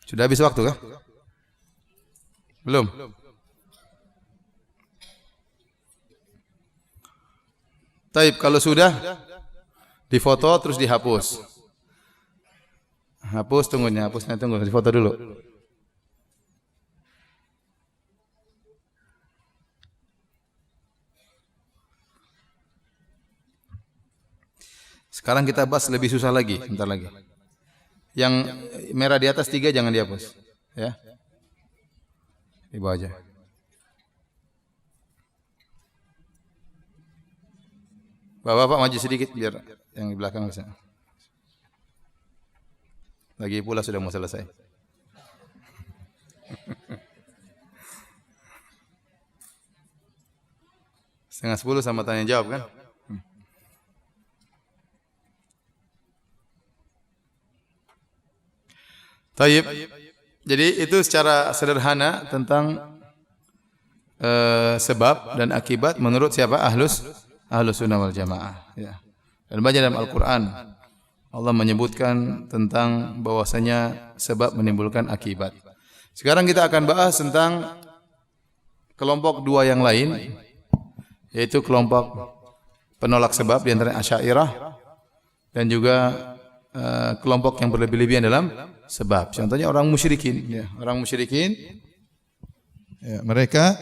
Speaker 1: Sudah habis waktu kah? Belum. Taib, kalau sudah difoto terus dihapus. Hapus, tunggu, difoto dulu. Sekarang kita bahas lebih susah lagi, bentar lagi. Yang merah di atas 3 jangan dihapus, ya. Di bawah aja. Bapak-bapak maju sedikit biar yang di belakang bisa. Lagi pula sudah mau selesai. Setengah 10 sama tanya jawab kan? Taib. Jadi itu secara sederhana tentang sebab dan akibat menurut siapa? Ahlus sunnah wal jamaah. Ya. Dan banyak dalam Al-Quran Allah menyebutkan tentang bahwasanya sebab menimbulkan akibat. Sekarang kita akan bahas tentang kelompok dua yang lain, yaitu kelompok penolak sebab di antara Asy'ariyah dan juga kelompok yang berlebih-lebihan dalam sebab. Contohnya orang musyrikin, ya. Orang musyrikin, ya, mereka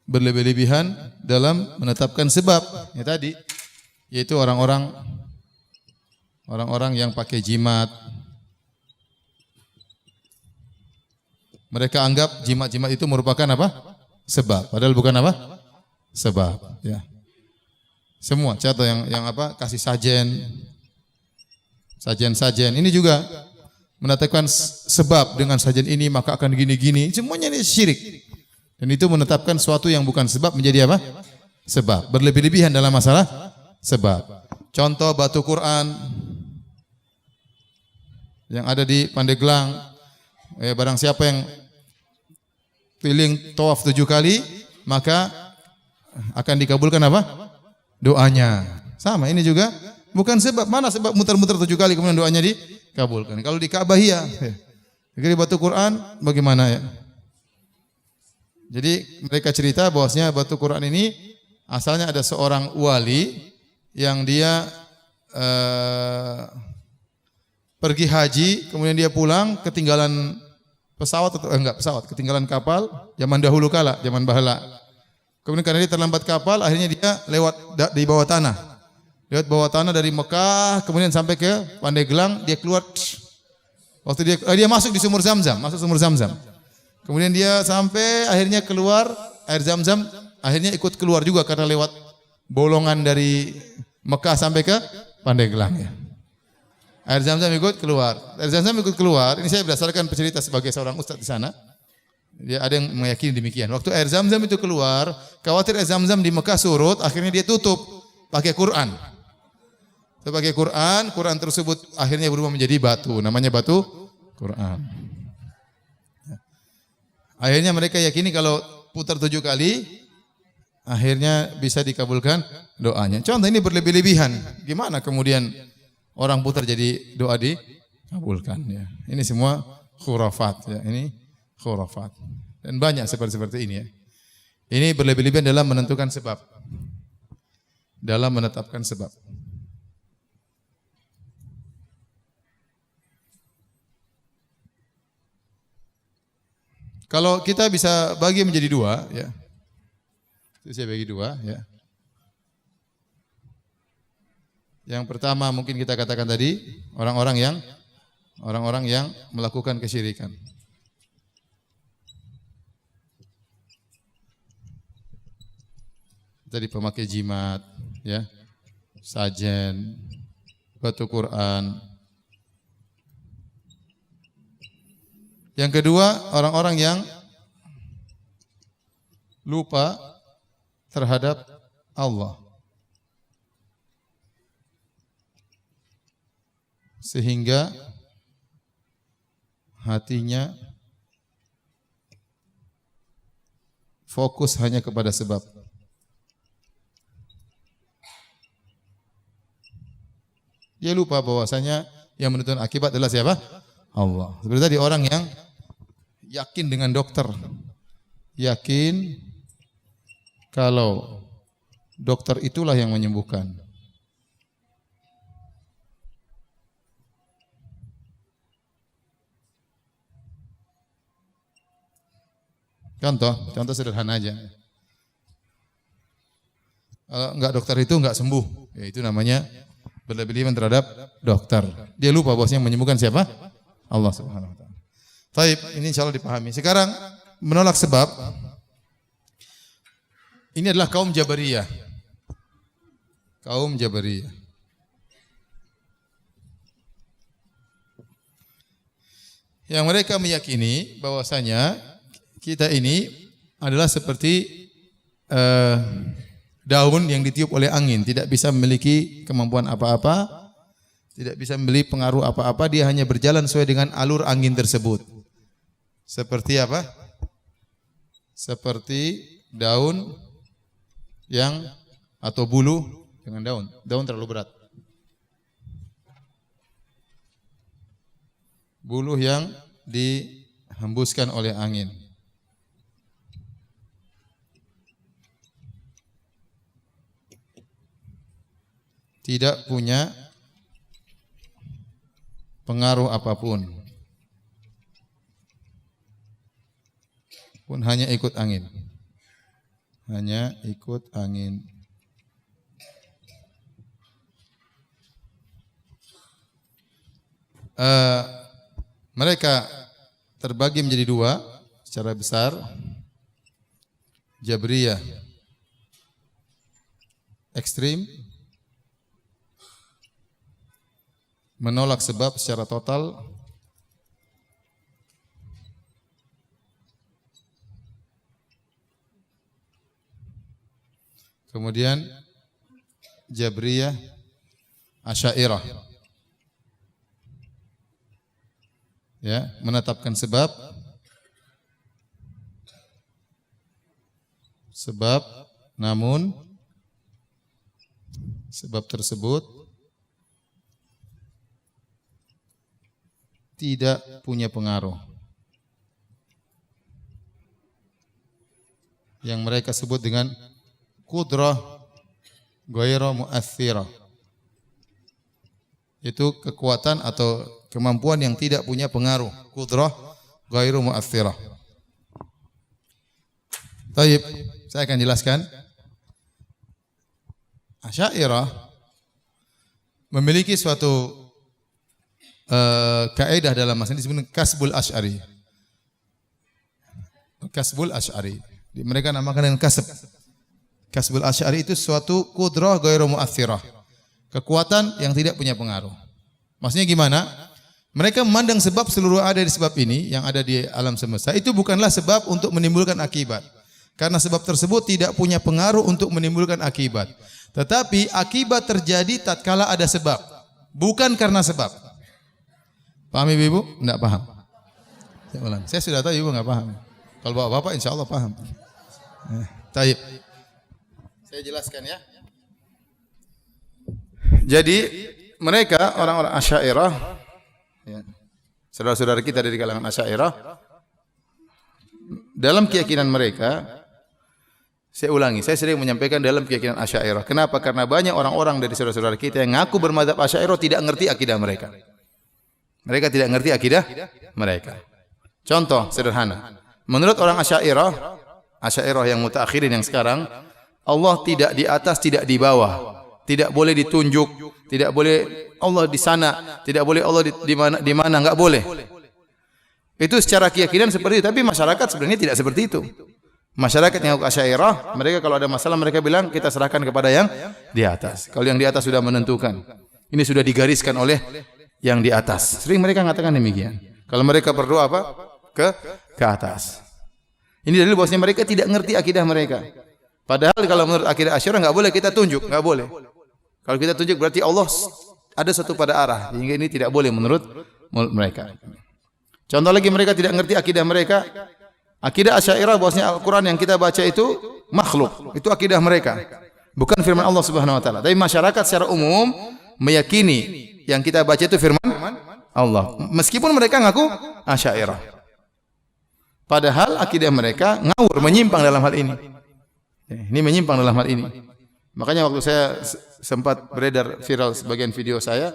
Speaker 1: berlebih-lebihan dalam menetapkan sebab. Ya tadi, yaitu orang-orang yang pakai jimat. Mereka anggap jimat-jimat itu merupakan apa? Sebab. Padahal bukan apa? Sebab. Ya. Semua contoh yang apa? Kasih sajen. Ini juga menetapkan sebab, dengan sajen ini maka akan gini-gini. Semuanya ini syirik. Dan itu menetapkan sesuatu yang bukan sebab menjadi apa? Sebab. Berlebih-lebihan dalam masalah sebab. Contoh batu Quran yang ada di Pandeglang. Barang siapa yang keliling tawaf 7 kali, maka akan dikabulkan apa? Doanya. Sama, ini juga bukan sebab. Mana sebab muter-muter 7 kali kemudian doanya dikabulkan? Kalau di Ka'bah iya. Jadi batu Quran bagaimana ya? Jadi mereka cerita bahwasanya batu Quran ini asalnya ada seorang wali yang dia pergi haji, kemudian dia pulang ketinggalan ketinggalan kapal zaman dahulu kala, zaman bahala. Kemudian karena dia terlambat kapal, akhirnya dia lewat di bawah tanah. Lewat bawah tanah dari Mekah, kemudian sampai ke Pandeglang, dia keluar. Waktu dia masuk di sumur Zamzam, Kemudian dia sampai akhirnya keluar air Zamzam, akhirnya ikut keluar juga karena lewat bolongan dari Mekah sampai ke Pandeglang ya. Air Zamzam ikut keluar. Ini saya berdasarkan cerita sebagai seorang ustaz di sana. Dia ada yang meyakini demikian. Waktu air Zamzam itu keluar, khawatir air Zamzam di Mekah surut, akhirnya dia tutup pakai Quran. Pakai Quran tersebut akhirnya berubah menjadi batu, namanya batu Quran. Akhirnya mereka yakini kalau putar 7 kali, akhirnya bisa dikabulkan doanya. Contoh ini berlebih-lebihan. Gimana kemudian orang putar jadi doa dikabulkan ya. Ini semua khurafat ya. Ini khurafat. Dan banyak seperti ini ya. Ini berlebih-lebihan dalam menentukan sebab. Dalam menetapkan sebab. Kalau kita bisa bagi menjadi 2 ya. Itu saya bagi 2 ya. Yang pertama mungkin kita katakan tadi orang-orang yang melakukan kesyirikan. Tadi pemakai jimat, ya, sajen, batu Quran. Yang kedua orang-orang yang lupa terhadap Allah. Sehingga hatinya fokus hanya kepada sebab. Dia lupa bahwasanya yang menentukan akibat adalah siapa? Allah. Seperti tadi orang yang yakin dengan dokter. Yakin kalau dokter itulah yang menyembuhkan. Contoh sederhana aja. Kalau enggak dokter itu enggak sembuh, ya itu namanya berlebihan terhadap dokter. Dia lupa bahwasanya yang menyembuhkan siapa? Allah Subhanahu wa taala. Baik, ini insyaallah dipahami. Sekarang menolak sebab. Ini adalah kaum Jabariyah. Kaum Jabariyah. Yang mereka meyakini bahwasanya kita ini adalah seperti daun yang ditiup oleh angin, tidak bisa memiliki kemampuan apa-apa, Tidak bisa membeli pengaruh apa-apa, dia hanya berjalan sesuai dengan alur angin tersebut. Seperti apa? Seperti daun yang atau bulu dengan daun. Daun terlalu berat. Bulu yang dihembuskan oleh angin. Tidak punya pengaruh apapun, pun hanya ikut angin, hanya ikut angin. Mereka terbagi menjadi dua secara besar, Jabriyah ekstrim, menolak sebab secara total, kemudian Jabriyah Asy'ariyah, ya, menetapkan sebab namun sebab tersebut tidak punya pengaruh. Yang mereka sebut dengan qudrah ghairu mu'aththirah. Itu kekuatan atau kemampuan yang tidak punya pengaruh. Qudrah ghairu mu'aththirah. Baik, saya akan jelaskan. Asy'ariyah memiliki suatu kaidah dalam masalah disebut kasbul asy'ari. Kasbul asy'ari. Mereka namakan dengan kasb. Kasbul asy'ari itu suatu qudrah ghairu mu'aththirah. Kekuatan yang tidak punya pengaruh. Maksudnya gimana? Mereka memandang sebab seluruh ada di sebab ini yang ada di alam semesta itu bukanlah sebab untuk menimbulkan akibat. Karena sebab tersebut tidak punya pengaruh untuk menimbulkan akibat. Tetapi akibat terjadi tatkala ada sebab, bukan karena sebab. Paham Ibu? Tidak paham. Saya ulang. Saya sudah tahu Ibu enggak paham. Kalau bapak insya Allah paham. Taib. Saya jelaskan ya. Jadi mereka orang-orang Asy'ariyah, ya, saudara-saudara kita dari kalangan Asy'ariyah, dalam keyakinan mereka, saya ulangi, saya sering menyampaikan dalam keyakinan Asy'ariyah. Kenapa? Karena banyak orang-orang dari saudara-saudara kita yang ngaku bermadzhab Asy'ariyah tidak ngerti akidah mereka. Mereka tidak ngerti akidah mereka. Contoh sederhana. Menurut orang Asy'ariyah yang mutaakhirin yang sekarang, Allah tidak di atas, tidak di bawah. Tidak boleh ditunjuk, tidak boleh Allah di sana, tidak boleh Allah di mana, enggak boleh. Itu secara keyakinan seperti itu, tapi masyarakat sebenarnya tidak seperti itu. Masyarakat yang Asy'ariyah, mereka kalau ada masalah mereka bilang kita serahkan kepada yang di atas. Kalau yang di atas sudah menentukan. Ini sudah digariskan oleh yang di atas. Sering mereka mengatakan demikian. Kalau mereka berdoa apa? Ke atas. Ini dalil bahwasanya mereka tidak ngerti akidah mereka. Padahal kalau menurut akidah Asy'ariyah enggak boleh kita tunjuk, enggak boleh. Kalau kita tunjuk berarti Allah ada satu pada arah. Sehingga ini tidak boleh menurut mereka. Contoh lagi mereka tidak ngerti akidah mereka. Akidah Asy'ariyah bahwasanya Al-Qur'an yang kita baca itu makhluk. Itu akidah mereka. Bukan firman Allah Subhanahu wa taala. Tapi masyarakat secara umum meyakini yang kita baca itu firman Allah. Meskipun mereka ngaku Asy'ariyah. Padahal akidah mereka ngawur, menyimpang dalam hal ini. Ini menyimpang dalam hal ini. Makanya waktu saya sempat beredar viral sebagian video saya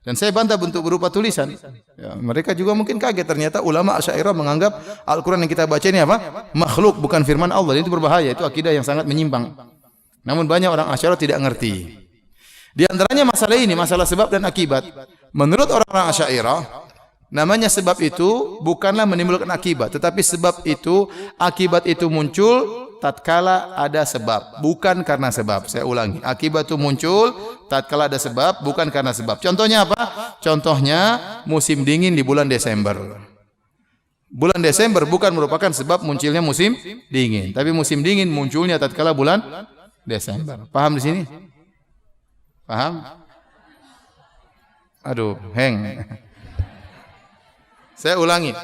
Speaker 1: dan saya bantah bentuk berupa tulisan. Ya, mereka juga mungkin kaget ternyata ulama Asy'ariyah menganggap Al-Qur'an yang kita baca ini apa? Makhluk, bukan firman Allah. Itu berbahaya, itu akidah yang sangat menyimpang. Namun banyak orang Asy'ariyah tidak ngerti. Di antaranya masalah ini, masalah sebab dan akibat. Menurut orang-orang Asy'ariyah, namanya sebab itu bukanlah menimbulkan akibat, tetapi sebab itu, akibat itu muncul tatkala ada sebab, bukan karena sebab. Saya ulangi, akibat itu muncul tatkala ada sebab, bukan karena sebab. Contohnya apa? Contohnya musim dingin di bulan Desember. Bulan Desember bukan merupakan sebab munculnya musim dingin, tapi musim dingin munculnya tatkala bulan Desember. Paham di sini? Paham? Aduh, hang. Saya ulangi.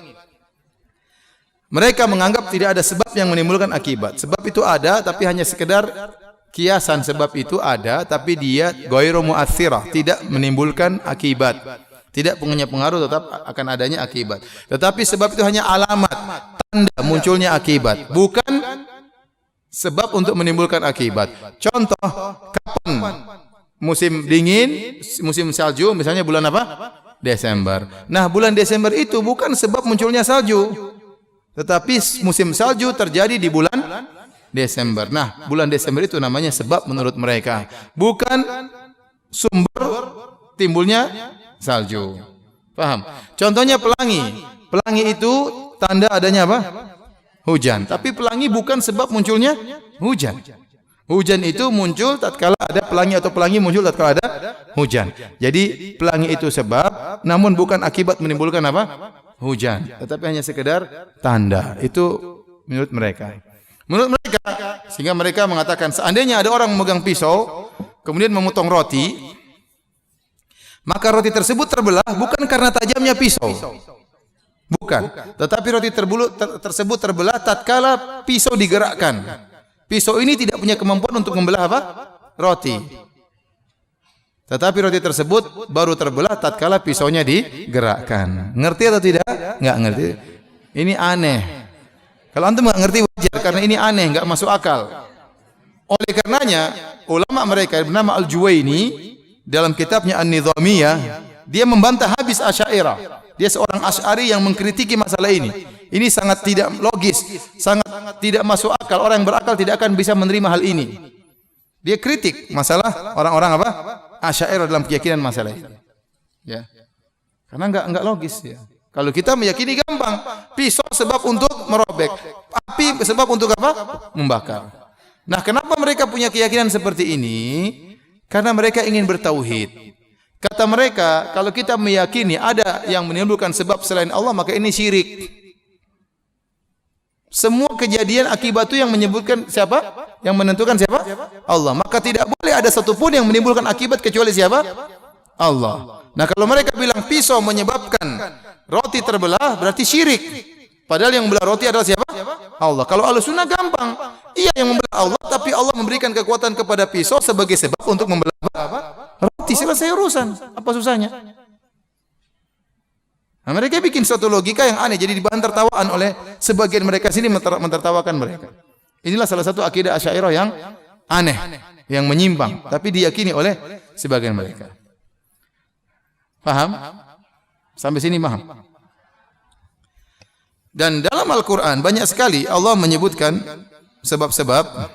Speaker 1: Mereka menganggap tidak ada sebab yang menimbulkan akibat. Sebab itu ada, tapi hanya sekedar kiasan. Sebab itu ada, tapi dia ghairu mu'athirah, tidak menimbulkan akibat. Tidak punya pengaruh, tetap akan adanya akibat. Tetapi sebab itu hanya alamat, tanda munculnya akibat, bukan sebab untuk menimbulkan akibat. Contoh, kapan musim dingin, musim salju, misalnya bulan apa? Desember. Nah, bulan Desember itu bukan sebab munculnya salju, tetapi musim salju terjadi di bulan Desember. Nah, bulan Desember itu namanya sebab menurut mereka, bukan sumber timbulnya salju. Paham? Contohnya pelangi. Pelangi itu tanda adanya apa? Hujan. Tapi pelangi bukan sebab munculnya hujan. Hujan itu muncul tatkala ada pelangi, atau pelangi muncul tatkala ada hujan. Jadi pelangi itu sebab, namun bukan akibat menimbulkan apa? Hujan. Tetapi hanya sekedar tanda. Itu menurut mereka. Menurut mereka, sehingga mereka mengatakan seandainya ada orang memegang pisau kemudian memotong roti, maka roti tersebut terbelah bukan karena tajamnya pisau. Bukan. Tetapi roti tersebut terbelah tatkala pisau digerakkan. Pisau ini tidak punya kemampuan untuk membelah apa? Roti. Tetapi roti tersebut baru terbelah tatkala pisaunya digerakkan. Ngerti atau tidak? Enggak ngerti. Ini aneh. Kalau antum enggak ngerti wajar, karena ini aneh, enggak masuk akal. Oleh karenanya, ulama mereka bernama Al-Juwaini dalam kitabnya An-Nizamiyah, dia membantah habis Asy'ariyah. Dia seorang Asy'ari yang mengkritiki masalah ini. Ini sangat tidak logis, sangat tidak masuk akal. Orang yang berakal tidak akan bisa menerima hal ini. Dia kritik masalah orang-orang apa? Asy'ariyah dalam keyakinan masalah ini. Ya. Karena enggak logis ya. Kalau kita meyakini gampang, pisau sebab untuk merobek, api sebab untuk apa? Membakar. Nah, kenapa mereka punya keyakinan seperti ini? Karena mereka ingin bertauhid. Kata mereka, kalau kita meyakini ada yang menimbulkan sebab selain Allah, maka ini syirik. Semua kejadian akibat itu yang menyebutkan siapa? Yang menentukan siapa? Allah. Maka tidak boleh ada satupun yang menimbulkan akibat kecuali siapa? Allah. Nah, kalau mereka bilang pisau menyebabkan roti terbelah, berarti syirik. Padahal yang membelah roti adalah siapa? Allah. Kalau Ahlussunnah gampang. Iya yang membelah Allah, tapi Allah memberikan kekuatan kepada pisau sebagai sebab untuk membelah apa? Roti. Selesai urusan. Apa susahnya? Nah, mereka bikin suatu logika yang aneh, jadi bahan tertawaan oleh sebagian mereka sini, mentertawakan mereka. Inilah salah satu akidah Asy'ariyah yang aneh, yang menyimpang, tapi diyakini oleh sebagian mereka. Paham? Sampai sini paham? Dan dalam Al-Quran banyak sekali Allah menyebutkan sebab-sebab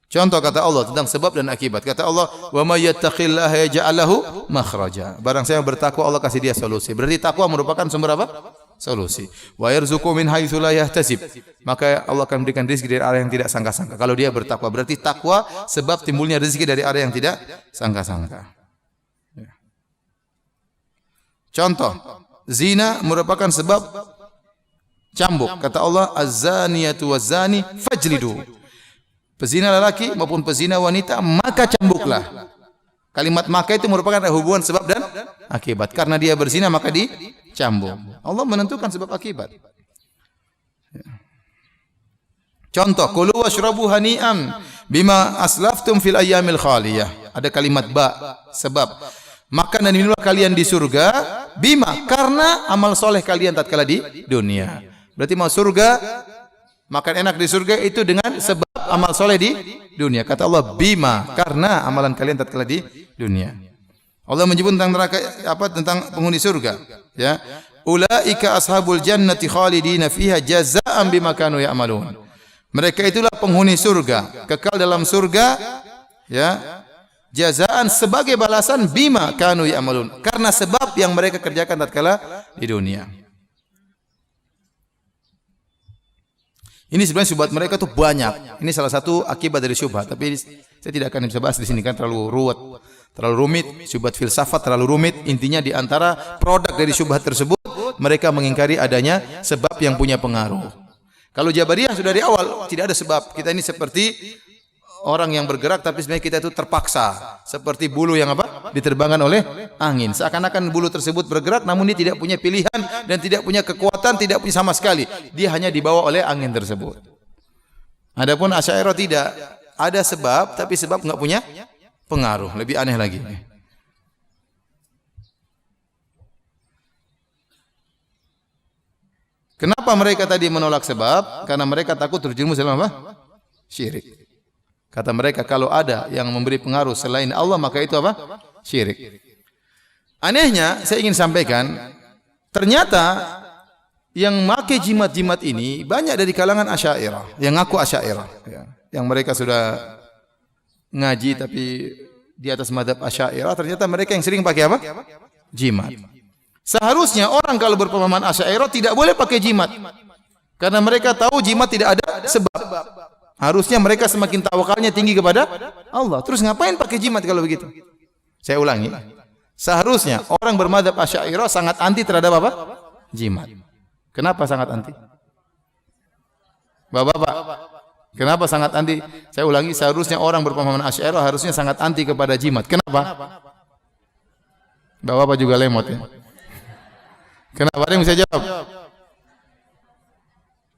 Speaker 1: contoh kata Allah tentang sebab dan akibat. Kata Allah, "Wa may yattaqillaha yaj'al lahu makhraja." Barang siapa bertakwa, Allah kasih dia solusi. Berarti takwa merupakan sumber apa? Solusi. Wa yarzuqu min haitsu la yahtasib. Maka Allah akan berikan rezeki dari arah yang tidak sangka-sangka. Kalau dia bertakwa, berarti takwa sebab timbulnya rezeki dari arah yang tidak sangka-sangka. Contoh, zina merupakan sebab cambuk. Kata Allah, "Az-zaniyatu waz-zani fajlidu." Pezina lelaki maupun pezina wanita, maka cambuklah. Kalimat maka itu merupakan hubungan sebab dan akibat. Karena dia berzina maka dicambuk. Allah menentukan sebab akibat. Contoh, kulu washrabu hani'an bima aslaftum fil ayyamil khaliyah. Ada kalimat ba, sebab. Makan dan minumlah kalian di surga bima, karena amal soleh kalian tatkala di dunia. Berarti mau surga, makan enak di surga itu dengan sebab amal soleh di dunia. Kata Allah, bima, karena amalan kalian tatkala di dunia. Allah menyebut tentang neraka apa? Tentang penghuni surga, ya. Ulaika ashabul jannati khalidina fiha jazaa'an bima kanu ya'malun. Mereka itulah penghuni surga, kekal dalam surga, ya. Jazaan sebagai balasan bima kanu ya'malun, karena sebab yang mereka kerjakan tatkala di dunia. Ini sebenarnya syubhat mereka tuh banyak. Ini salah satu akibat dari syubhat, tapi saya tidak akan bisa bahas di sini kan terlalu ruwet, terlalu rumit. Syubhat filsafat terlalu rumit. Intinya di antara produk dari syubhat tersebut, mereka mengingkari adanya sebab yang punya pengaruh. Kalau Jabariyah sudah dari awal tidak ada sebab. Kita ini seperti orang yang bergerak tapi sebenarnya kita itu terpaksa, seperti bulu yang diterbangkan oleh angin. Seakan-akan bulu tersebut bergerak namun dia tidak punya pilihan dan tidak punya kekuatan, tidak punya sama sekali. Dia hanya dibawa oleh angin tersebut. Adapun Asy'ariyah tidak, ada sebab tapi sebab enggak punya pengaruh. Lebih aneh lagi. Kenapa mereka tadi menolak sebab? Karena mereka takut terjerumus dalam syirik. Kata mereka, kalau ada yang memberi pengaruh selain Allah, maka itu syirik. Anehnya, saya ingin sampaikan, ternyata yang memakai jimat-jimat ini banyak dari kalangan Asy'ariyah, yang ngaku Asy'ariyah, ya. Yang mereka sudah ngaji tapi di atas mazhab Asy'ariyah, ternyata mereka yang sering pakai jimat. Seharusnya orang kalau berpemahaman Asy'ariyah tidak boleh pakai jimat, karena mereka tahu jimat tidak ada sebab. Harusnya mereka semakin tawakalnya tinggi kepada Allah. Terus ngapain pakai jimat kalau begitu? Saya ulangi. Seharusnya orang bermadzhab Asy'ariyah sangat anti terhadap jimat. Kenapa sangat anti? Bapak-bapak, kenapa sangat anti? Saya ulangi, seharusnya orang berpemahaman Asy'ariyah harusnya sangat anti kepada jimat. Kenapa? Bapak-bapak juga lemot ya. Kenapa? Ada yang bisa jawab?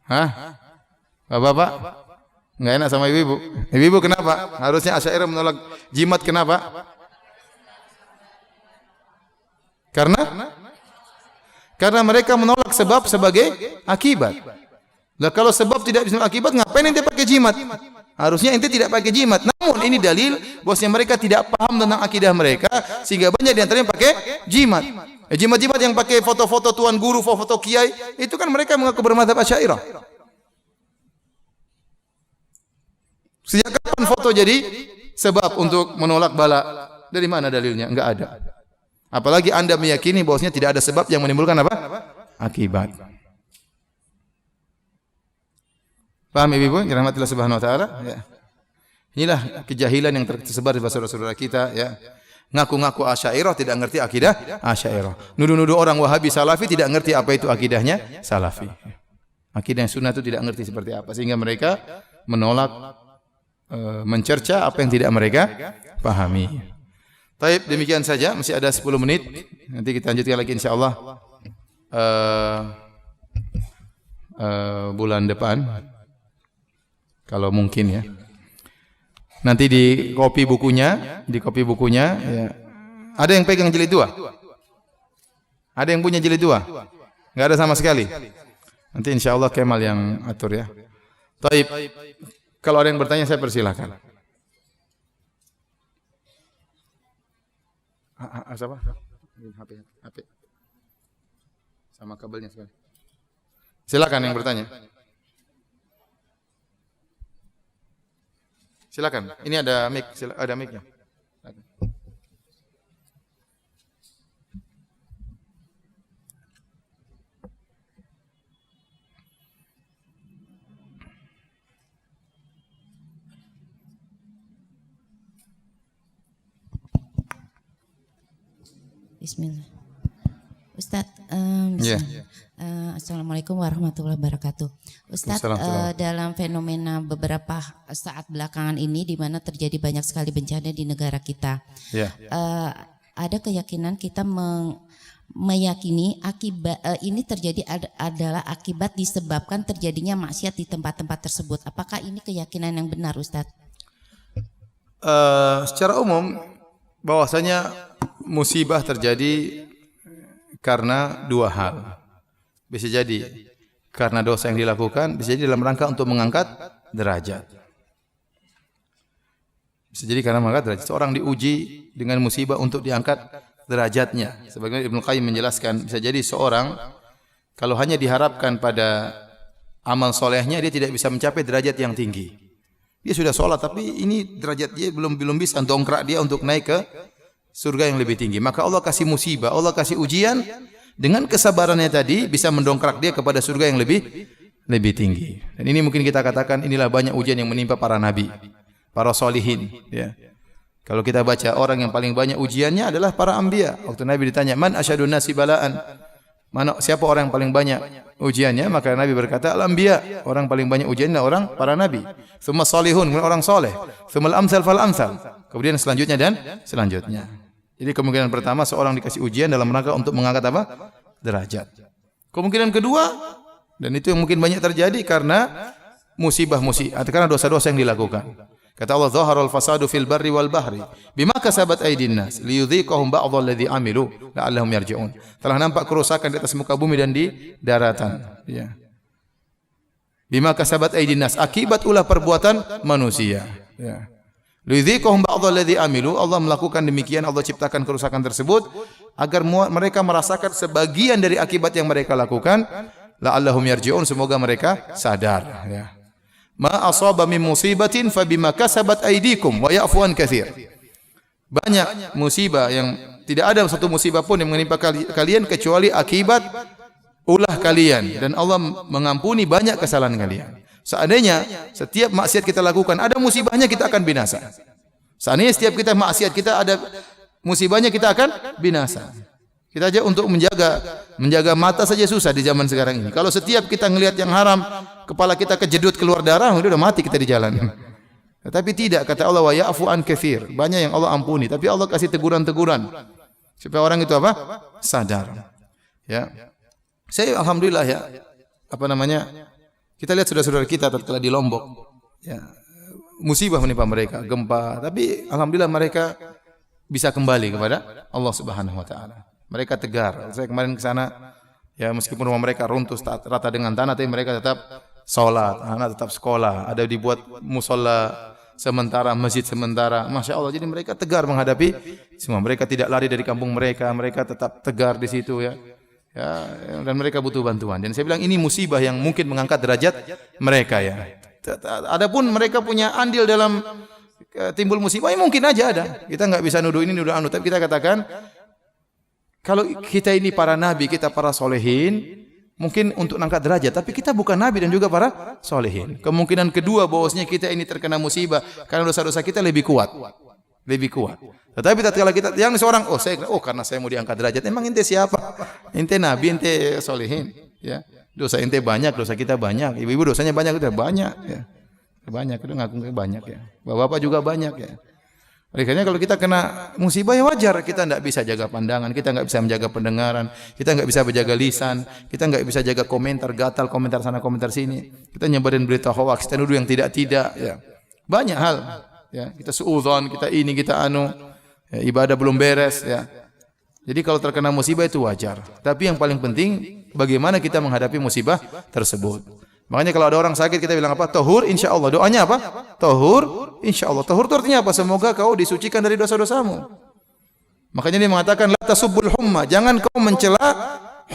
Speaker 1: Hah? Bapak-bapak? Enggak enak sama ibu-ibu. Ibu-ibu kenapa? Harusnya Asy'ariyah menolak jimat, kenapa? Karena mereka menolak sebab sebagai akibat. Nah, kalau sebab tidak bisa akibat, ngapain ente pakai jimat? Harusnya ente tidak pakai jimat. Namun ini dalil bahwasanya mereka tidak paham tentang akidah mereka, sehingga banyak di antaranya pakai jimat. Jimat-jimat yang pakai foto-foto tuan guru, foto-foto kiai, itu kan mereka mengaku bermadzhab Asy'ariyah. Sejak kapan foto jadi sebab untuk menolak bala? Dari mana dalilnya? Enggak ada. Apalagi Anda meyakini bahwasanya tidak ada sebab yang menimbulkan akibat. Paham ibu-ibu? Rahmatillah subhanahu wa ta'ala. Ya. Inilah kejahilan yang tersebar di saudara-saudara kita. Ya. Ngaku-ngaku Asy'ariyah tidak ngerti akidah Asy'ariyah. Nuduh-nuduh orang Wahabi Salafi tidak ngerti apa itu akidahnya Salafi. Akidah yang sunnah itu tidak ngerti seperti apa. Sehingga mereka menolak, mencerca apa yang tidak mereka pahami. Baik, demikian saja. Masih ada 10 menit. Nanti kita lanjutkan lagi insyaallah bulan depan. Kalau mungkin ya. Nanti di kopi bukunya, ya. Ada yang pegang jilid 2? Ada yang punya jilid 2? Enggak ada sama sekali. Nanti insyaallah Kemal yang atur ya. Baik. Kalau ada yang bertanya saya persilahkan. Apa? HP. Sama kabelnya sekali. Silakan yang bertanya. Silakan. Ini ada mic, ada mic-nya.
Speaker 2: Bismillah. Ustadz, Assalamualaikum warahmatullahi wabarakatuh. Ustadz, dalam fenomena beberapa saat belakangan ini di mana terjadi banyak sekali bencana di negara kita, ada keyakinan kita meyakini akibat ini terjadi adalah akibat disebabkan terjadinya maksiat di tempat-tempat tersebut. Apakah ini keyakinan yang benar, Ustadz?
Speaker 1: Secara umum bahwasanya musibah terjadi karena dua hal. Bisa jadi karena dosa yang dilakukan, bisa jadi dalam rangka untuk mengangkat derajat. Bisa jadi karena mengangkat derajat. Seorang diuji dengan musibah untuk diangkat derajatnya. Sebagaimana Ibnu Qayyim menjelaskan, bisa jadi seorang kalau hanya diharapkan pada amal solehnya, dia tidak bisa mencapai derajat yang tinggi. Dia sudah sholat, tapi ini derajat dia belum bisa dongkrak dia untuk naik ke surga yang lebih tinggi. Maka Allah kasih musibah, Allah kasih ujian, dengan kesabarannya tadi bisa mendongkrak dia kepada surga yang lebih lebih tinggi. Dan ini mungkin kita katakan inilah banyak ujian yang menimpa para nabi, para solihin. Ya. Kalau kita baca orang yang paling banyak ujiannya adalah para anbiya. Waktu Nabi ditanya, man asyadun nasi balaan, siapa orang yang paling banyak ujiannya? Maka Nabi berkata, al-anbiya, orang paling banyak ujiannya orang para nabi. Tsumma salihun, kemudian orang soleh. Tsumma al-amsal fal amsal. Kemudian selanjutnya dan selanjutnya. Jadi kemungkinan pertama seorang dikasih ujian dalam rangka untuk mengangkat apa? Derajat. Kemungkinan kedua, dan itu yang mungkin banyak terjadi karena musibah-musibah, karena dosa-dosa yang dilakukan. Kata Allah, "Zaharal fasadu fil barri wal bahri bima kasabat aydin nas liyudhiqahum ba'dha alladhi amilu la'allahum yarji'un." Telah nampak kerusakan di atas muka bumi dan di daratan, ya. Bima kasabat aydin nas, akibat ulah perbuatan manusia, ya. Liyudhiqahum ba'dha alladhi amilu, Allah melakukan demikian, Allah ciptakan kerusakan tersebut agar mereka merasakan sebagian dari akibat yang mereka lakukan, la'allahum yarji'un, semoga mereka sadar, ya. Ma asaba min musibatin fabima kasabat aydikum wa ya'fu an katsir. Banyak musibah yang tidak ada satu musibah pun yang menimpa kalian kecuali akibat ulah kalian, dan Allah mengampuni banyak kesalahan kalian. Seandainya setiap maksiat kita lakukan ada musibahnya, kita akan binasa. Seandainya setiap kita maksiat kita ada musibahnya, kita akan binasa. Kita aja untuk menjaga mata saja susah di zaman sekarang ini. Kalau setiap kita ngelihat yang haram, kepala kita kejedut keluar darah, udah mati kita di jalan. Tetapi tidak, kata Allah, wa ya'fu an katsir. Banyak yang Allah ampuni, tapi Allah kasih teguran-teguran supaya orang itu apa? Sadar. Ya. Saya alhamdulillah ya, kita lihat saudara-saudara kita tatkala di Lombok, ya, musibah menimpa mereka, gempa, tapi alhamdulillah mereka bisa kembali kepada Allah Subhanahu wa taala. Mereka tegar. Saya kemarin ke sana, ya meskipun rumah mereka runtuh rata dengan tanah, tapi mereka tetap sholat, anak tetap sekolah, ada dibuat musola sementara, masjid sementara. Masya Allah. Jadi mereka tegar menghadapi semua. Mereka tidak lari dari kampung mereka, mereka tetap tegar di situ, ya. Ya, dan mereka butuh bantuan. Dan saya bilang ini musibah yang mungkin mengangkat derajat mereka, ya. Adapun mereka punya andil dalam timbul musibah, ya mungkin aja ada. Kita nggak bisa nuduh ini nuduh anu, tapi kita katakan, kalau kita ini para nabi, kita para solehin, mungkin untuk angkat derajat, tapi kita bukan nabi dan juga para solehin. Kemungkinan kedua bahwasanya kita ini terkena musibah karena dosa-dosa kita lebih kuat. Tetapi tatkala kita yang seorang, karena saya mau diangkat derajat, emang ente siapa? Ente nabi, ente solehin, ya. Dosa ente banyak, dosa kita banyak. Ibu-ibu dosanya banyak, udah banyak, ya. Banyak, itu ngaku banyak, ya. Bapak-bapak juga banyak, ya. Akhirnya kalau kita kena musibah ya wajar, kita tidak bisa jaga pandangan, kita nggak bisa menjaga pendengaran, kita nggak bisa menjaga lisan, kita nggak bisa jaga komentar, gatal komentar sana komentar sini, kita nyebarin berita hoax, kita nuduh yang tidak, ya. Banyak hal, ya. Kita suudzon, kita ini, kita anu, ya, ibadah belum beres, ya. Jadi kalau terkena musibah itu wajar. Tapi yang paling penting bagaimana kita menghadapi musibah tersebut. Makanya kalau ada orang sakit kita bilang apa? Tahur insyaallah. Doanya apa? Tahur insyaallah. Tahur itu artinya apa? Semoga kau disucikan dari dosa-dosamu. Makanya dia mengatakan la tasubbul humma. Jangan kau mencela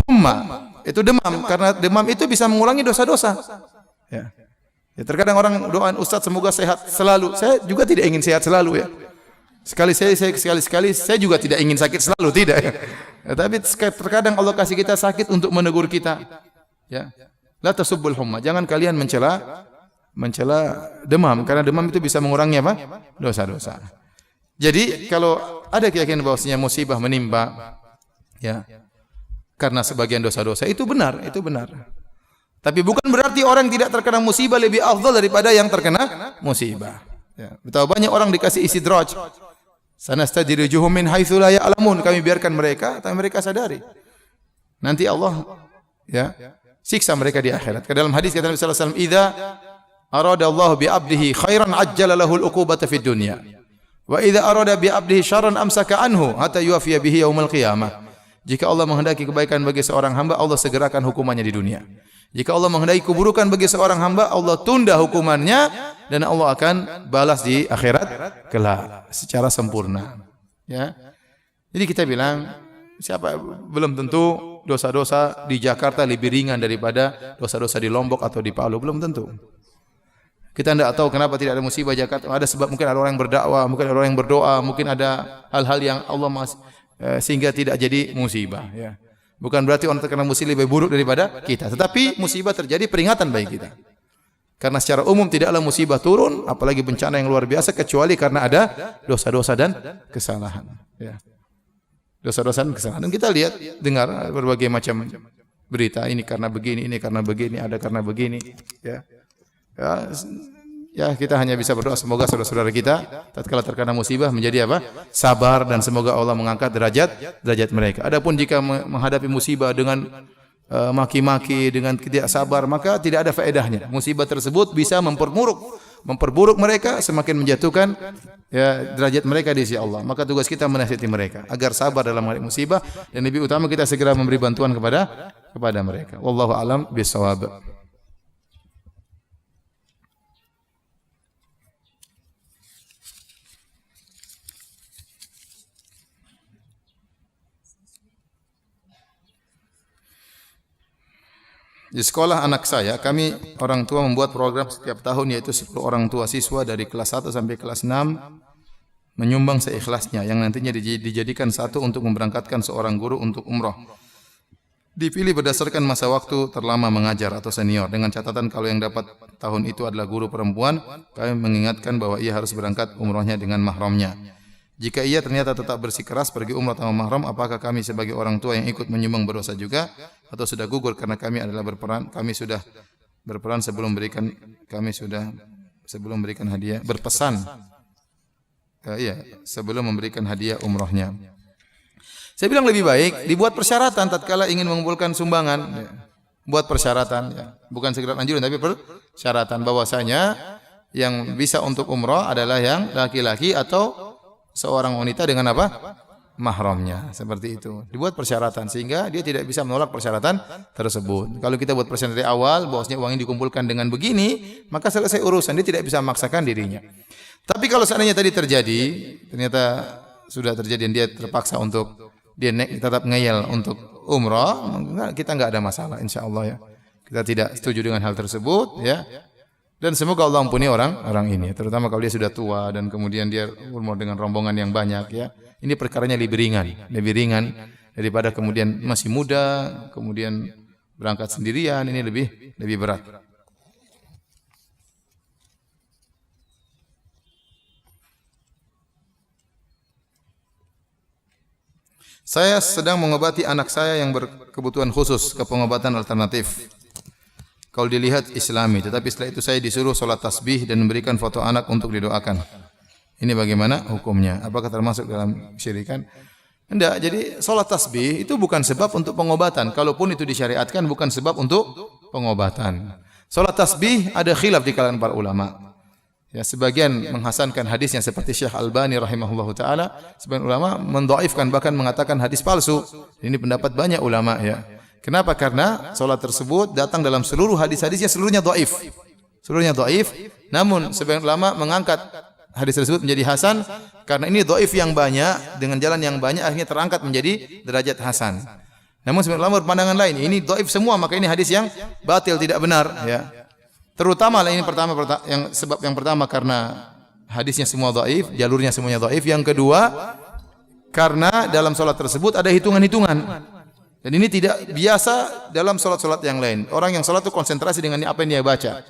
Speaker 1: humma. Itu demam, karena demam itu bisa mengulangi dosa-dosa. Ya. Ya, terkadang orang doa, Ustaz semoga sehat selalu. Saya juga tidak ingin sehat selalu, ya. Sekali-sekali saya juga tidak ingin sakit selalu, tidak, ya. Ya, tapi terkadang Allah kasih kita sakit untuk menegur kita. Ya. La tasubbul humma. Jangan kalian mencela demam, karena demam itu bisa mengurangi apa? Dosa-dosa. Jadi kalau ada keyakinan bahwasanya musibah menimpa, ya, karena sebagian dosa-dosa, itu benar. Tapi bukan berarti orang tidak terkena musibah lebih afdal daripada yang terkena musibah. Ya. Betapa banyak orang dikasih istidraj. Sanastadrijuhum min haitsu la ya'lamun. Kami biarkan mereka, tapi mereka sadari. Nanti Allah, ya, siksa mereka di akhirat. Ke dalam hadis kata Nabi sallallahu alaihi wasallam, "Idza arada Allah bi 'abdihi khairan ajjala lahu al-uqubata fid dunya. Wa idza arada bi 'abdihi syarran amsaka anhu hatta yuwaffiya bihi yaumil qiyamah." Jika Allah menghendaki kebaikan bagi seorang hamba, Allah segerakan hukumannya di dunia. Jika Allah menghendaki keburukan bagi seorang hamba, Allah tunda hukumannya dan Allah akan balas di akhirat kelak secara sempurna. Ya. Jadi kita bilang, belum tentu dosa-dosa di Jakarta lebih ringan daripada dosa-dosa di Lombok atau di Palu, belum tentu. Kita tidak tahu kenapa tidak ada musibah Jakarta. Ada sebab, mungkin ada orang yang berdakwah, mungkin ada orang yang berdoa, mungkin ada hal-hal yang Allah sehingga tidak jadi musibah, ya. Bukan berarti orang terkena musibah lebih buruk daripada kita, tetapi musibah terjadi peringatan bagi kita. Karena secara umum tidaklah musibah turun, apalagi bencana yang luar biasa, kecuali karena ada dosa-dosa dan kesalahan. Ya. Dosa-dosa dan kesalahan. Dan kita lihat, dengar berbagai macam berita, ini karena begini, ini karena begini, ada karena begini. Ya. Ya, kita hanya bisa berdoa semoga saudara-saudara kita tatkala terkena musibah menjadi apa? Sabar, dan semoga Allah mengangkat derajat mereka. Adapun jika menghadapi musibah dengan maki-maki, dengan tidak sabar, maka tidak ada faedahnya. Musibah tersebut bisa memperburuk mereka, semakin menjatuhkan ya derajat mereka di sisi Allah. Maka tugas kita menasihati mereka agar sabar dalam menghadapi musibah, dan lebih utama kita segera memberi bantuan kepada mereka. Wallahu a'lam bishawab. Di sekolah anak saya, kami orang tua membuat program setiap tahun, yaitu 10 orang tua siswa dari kelas 1 sampai kelas 6 menyumbang seikhlasnya, yang nantinya dijadikan satu untuk memberangkatkan seorang guru untuk umrah. Dipilih berdasarkan masa waktu terlama mengajar atau senior, dengan catatan kalau yang dapat tahun itu adalah guru perempuan, kami mengingatkan bahwa ia harus berangkat umrahnya dengan mahramnya. Jika ia ternyata tetap bersikeras pergi umrah tanpa mahram, apakah kami sebagai orang tua yang ikut menyumbang berdosa juga, atau sudah gugur karena kami sudah berperan sebelum memberikan hadiah, berpesan sebelum memberikan hadiah umrahnya. Saya bilang lebih baik dibuat persyaratan tatkala ingin mengumpulkan sumbangan, ya. Buat persyaratan, ya. Bukan sekedar anjuran tapi persyaratan bahwasanya yang bisa untuk umrah adalah yang laki-laki atau seorang wanita dengan apa? Mahramnya, seperti itu. Dibuat persyaratan sehingga dia tidak bisa menolak persyaratan tersebut. Kalau kita buat persyaratan dari awal bahwasanya uang ini dikumpulkan dengan begini, maka selesai urusan, dia tidak bisa memaksakan dirinya. Tapi kalau seandainya tadi terjadi, ternyata sudah terjadi dan dia terpaksa untuk dia tetap ngeyel untuk umrah, kita enggak ada masalah insyaallah ya. Kita tidak setuju dengan hal tersebut ya. Dan semoga Allah ampuni orang ini, terutama kalau dia sudah tua dan kemudian dia umur dengan rombongan yang banyak ya. Ini perkaranya lebih ringan daripada kemudian masih muda, kemudian berangkat sendirian, ini lebih berat. Saya sedang mengobati anak saya yang berkebutuhan khusus ke pengobatan alternatif. Kalau dilihat Islami, tetapi setelah itu saya disuruh sholat tasbih dan memberikan foto anak untuk didoakan. Ini bagaimana hukumnya? Apakah termasuk dalam syirikan? Tidak. Jadi sholat tasbih itu bukan sebab untuk pengobatan. Kalaupun itu disyariatkan, bukan sebab untuk pengobatan. Sholat tasbih ada khilaf di kalangan para ulama. Ya, sebagian menghasankan hadisnya seperti Syekh Albani rahimahullahu taala, sebagian ulama mendhaifkan bahkan mengatakan hadis palsu. Ini pendapat banyak ulama ya. Kenapa? Karena solat tersebut datang dalam seluruh hadis-hadisnya seluruhnya dhaif. Seluruhnya dhaif. Namun sebagian ulama mengangkat hadis tersebut menjadi hasan karena ini dhaif yang banyak, dengan jalan yang banyak akhirnya terangkat menjadi derajat hasan. Namun sebagian ulama berpandangan lain, ini dhaif semua, maka ini hadis yang batil, tidak benar ya. Terutama ini sebab yang pertama karena hadisnya semua dhaif, jalurnya semuanya dhaif. Yang kedua karena dalam solat tersebut ada hitungan-hitungan. Dan ini tidak biasa dalam solat-solat yang lain. Orang yang solat itu konsentrasi dengan apa yang dia baca.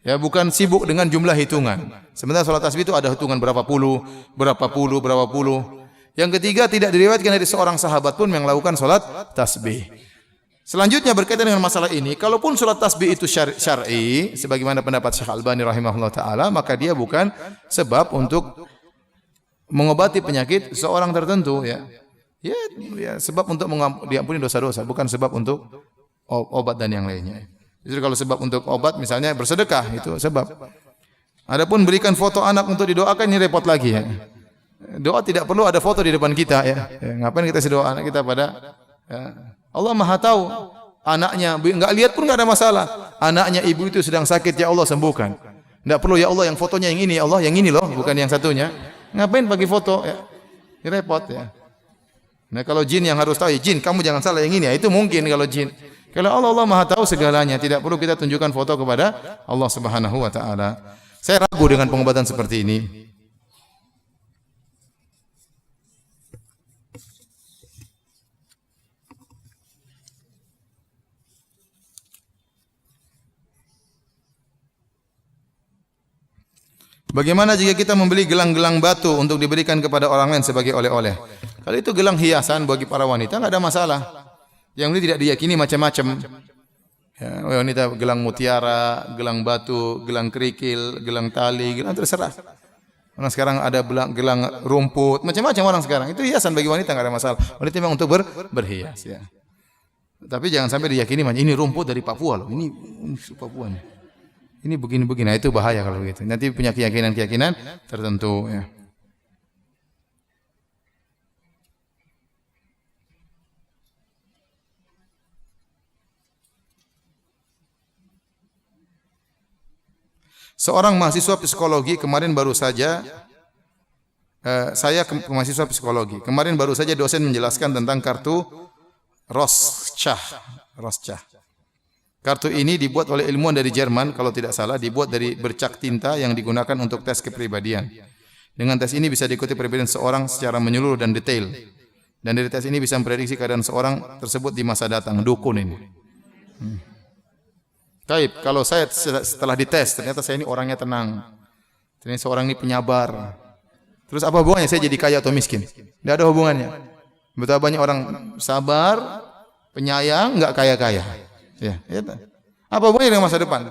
Speaker 1: Ya, bukan sibuk dengan jumlah hitungan. Sementara solat tasbih itu ada hitungan berapa puluh. Yang ketiga tidak diriwayatkan dari seorang sahabat pun yang melakukan solat tasbih. Selanjutnya berkaitan dengan masalah ini, kalaupun solat tasbih itu syar'i, sebagaimana pendapat Syekh Albani rahimahullah taala, maka dia bukan sebab untuk mengobati penyakit seorang tertentu ya. Ya, sebab untuk diampuni dosa-dosa, bukan sebab untuk obat dan yang lainnya. Jadi kalau sebab untuk obat misalnya bersedekah, itu sebab. Adapun berikan foto anak untuk didoakan, ini repot lagi ya. Doa tidak perlu ada foto di depan kita ya. Ngapain kita doa anak kita pada ya. Allah Maha tahu anaknya, enggak lihat pun enggak ada masalah. Anaknya ibu itu sedang sakit, ya Allah sembuhkan. Enggak perlu ya Allah yang fotonya yang ini, ya Allah yang ini loh, bukan yang satunya. Ngapain bagi foto ya? Ini repot ya. Nah kalau jin yang harus tahu, ya jin kamu jangan salah yang ini ya, itu mungkin kalau jin. Kalau Allah Maha tahu segalanya, tidak perlu kita tunjukkan foto kepada Allah Subhanahu wa taala. Saya ragu dengan pengobatan seperti ini. Bagaimana jika kita membeli gelang-gelang batu untuk diberikan kepada orang lain sebagai oleh-oleh? Kalau itu gelang hiasan bagi para wanita, enggak ada masalah. Yang ini tidak diyakini macam-macam. Ya, wanita gelang mutiara, gelang batu, gelang kerikil, gelang tali, gelang terserah. Orang sekarang ada gelang rumput, macam-macam orang sekarang. Itu hiasan bagi wanita, enggak ada masalah. Wanita memang untuk berhias ya. Tapi jangan sampai diyakini ini rumput dari Papua loh. Ini Papua nih. Ini begini-begini. Nah, itu bahaya kalau begitu. Nanti punya keyakinan-keyakinan tertentu ya. Seorang mahasiswa psikologi kemarin baru saja saya mahasiswa psikologi. Kemarin baru saja dosen menjelaskan tentang kartu Rorschach. Kartu ini dibuat oleh ilmuwan dari Jerman, kalau tidak salah, dibuat dari bercak tinta yang digunakan untuk tes kepribadian. Dengan tes ini bisa diikuti kepribadian seorang secara menyeluruh dan detail. Dan dari tes ini bisa memprediksi keadaan seorang tersebut di masa datang. Dukun ini. Taib, kalau saya setelah dites, ternyata saya ini orangnya tenang. Ternyata seorang ini penyabar. Terus apa hubungannya saya jadi kaya atau miskin? Tidak ada hubungannya. Betapa banyak orang sabar, penyayang, enggak kaya-kaya. Ya, apa hubungannya dengan masa depan?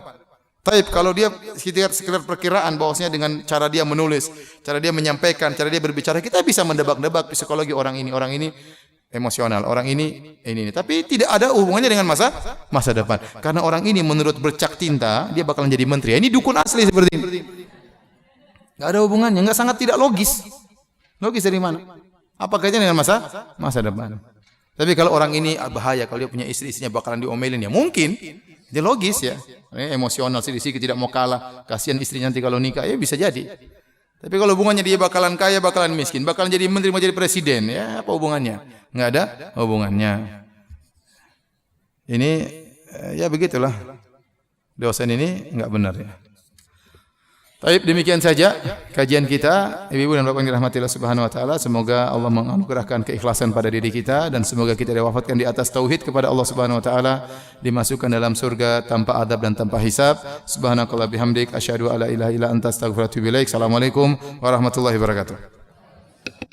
Speaker 1: Taib, kalau dia sekedar perkiraan bahwasanya dengan cara dia menulis, cara dia menyampaikan, cara dia berbicara, kita bisa mendebak-debak psikologi orang ini emosional, orang ini. Tapi tidak ada hubungannya dengan masa depan. Karena orang ini menurut bercak tinta, dia bakalan jadi menteri. Ini dukun asli seperti ini. Enggak ada hubungannya, enggak, sangat tidak logis. Logis dari mana? Apa kaitannya dengan masa depan? Tapi kalau orang ini bahaya, kalau dia punya istri-istrinya bakalan diomelin, ya mungkin. Dia logis ya. Emosional sedikit tidak mau kalah. Kasihan istrinya nanti kalau nikah, ya bisa jadi. Tapi kalau hubungannya dia bakalan kaya, bakalan miskin, bakalan jadi menteri, mau jadi presiden, ya apa hubungannya? Enggak ada hubungannya. Ini ya begitulah. Dosen ini enggak benar ya. Baik, demikian saja kajian kita. Ibu-ibu dan bapak yang dirahmati Allah Subhanahu wa taala, semoga Allah menganugerahkan keikhlasan pada diri kita dan semoga kita diwafatkan di atas tauhid kepada Allah Subhanahu wa taala, dimasukkan dalam surga tanpa adab dan tanpa hisab. Subhanakallah bihamdik asyhadu alla ilaha illa anta astaghfiruka wa atubu ilaik. Assalamualaikum warahmatullahi wabarakatuh.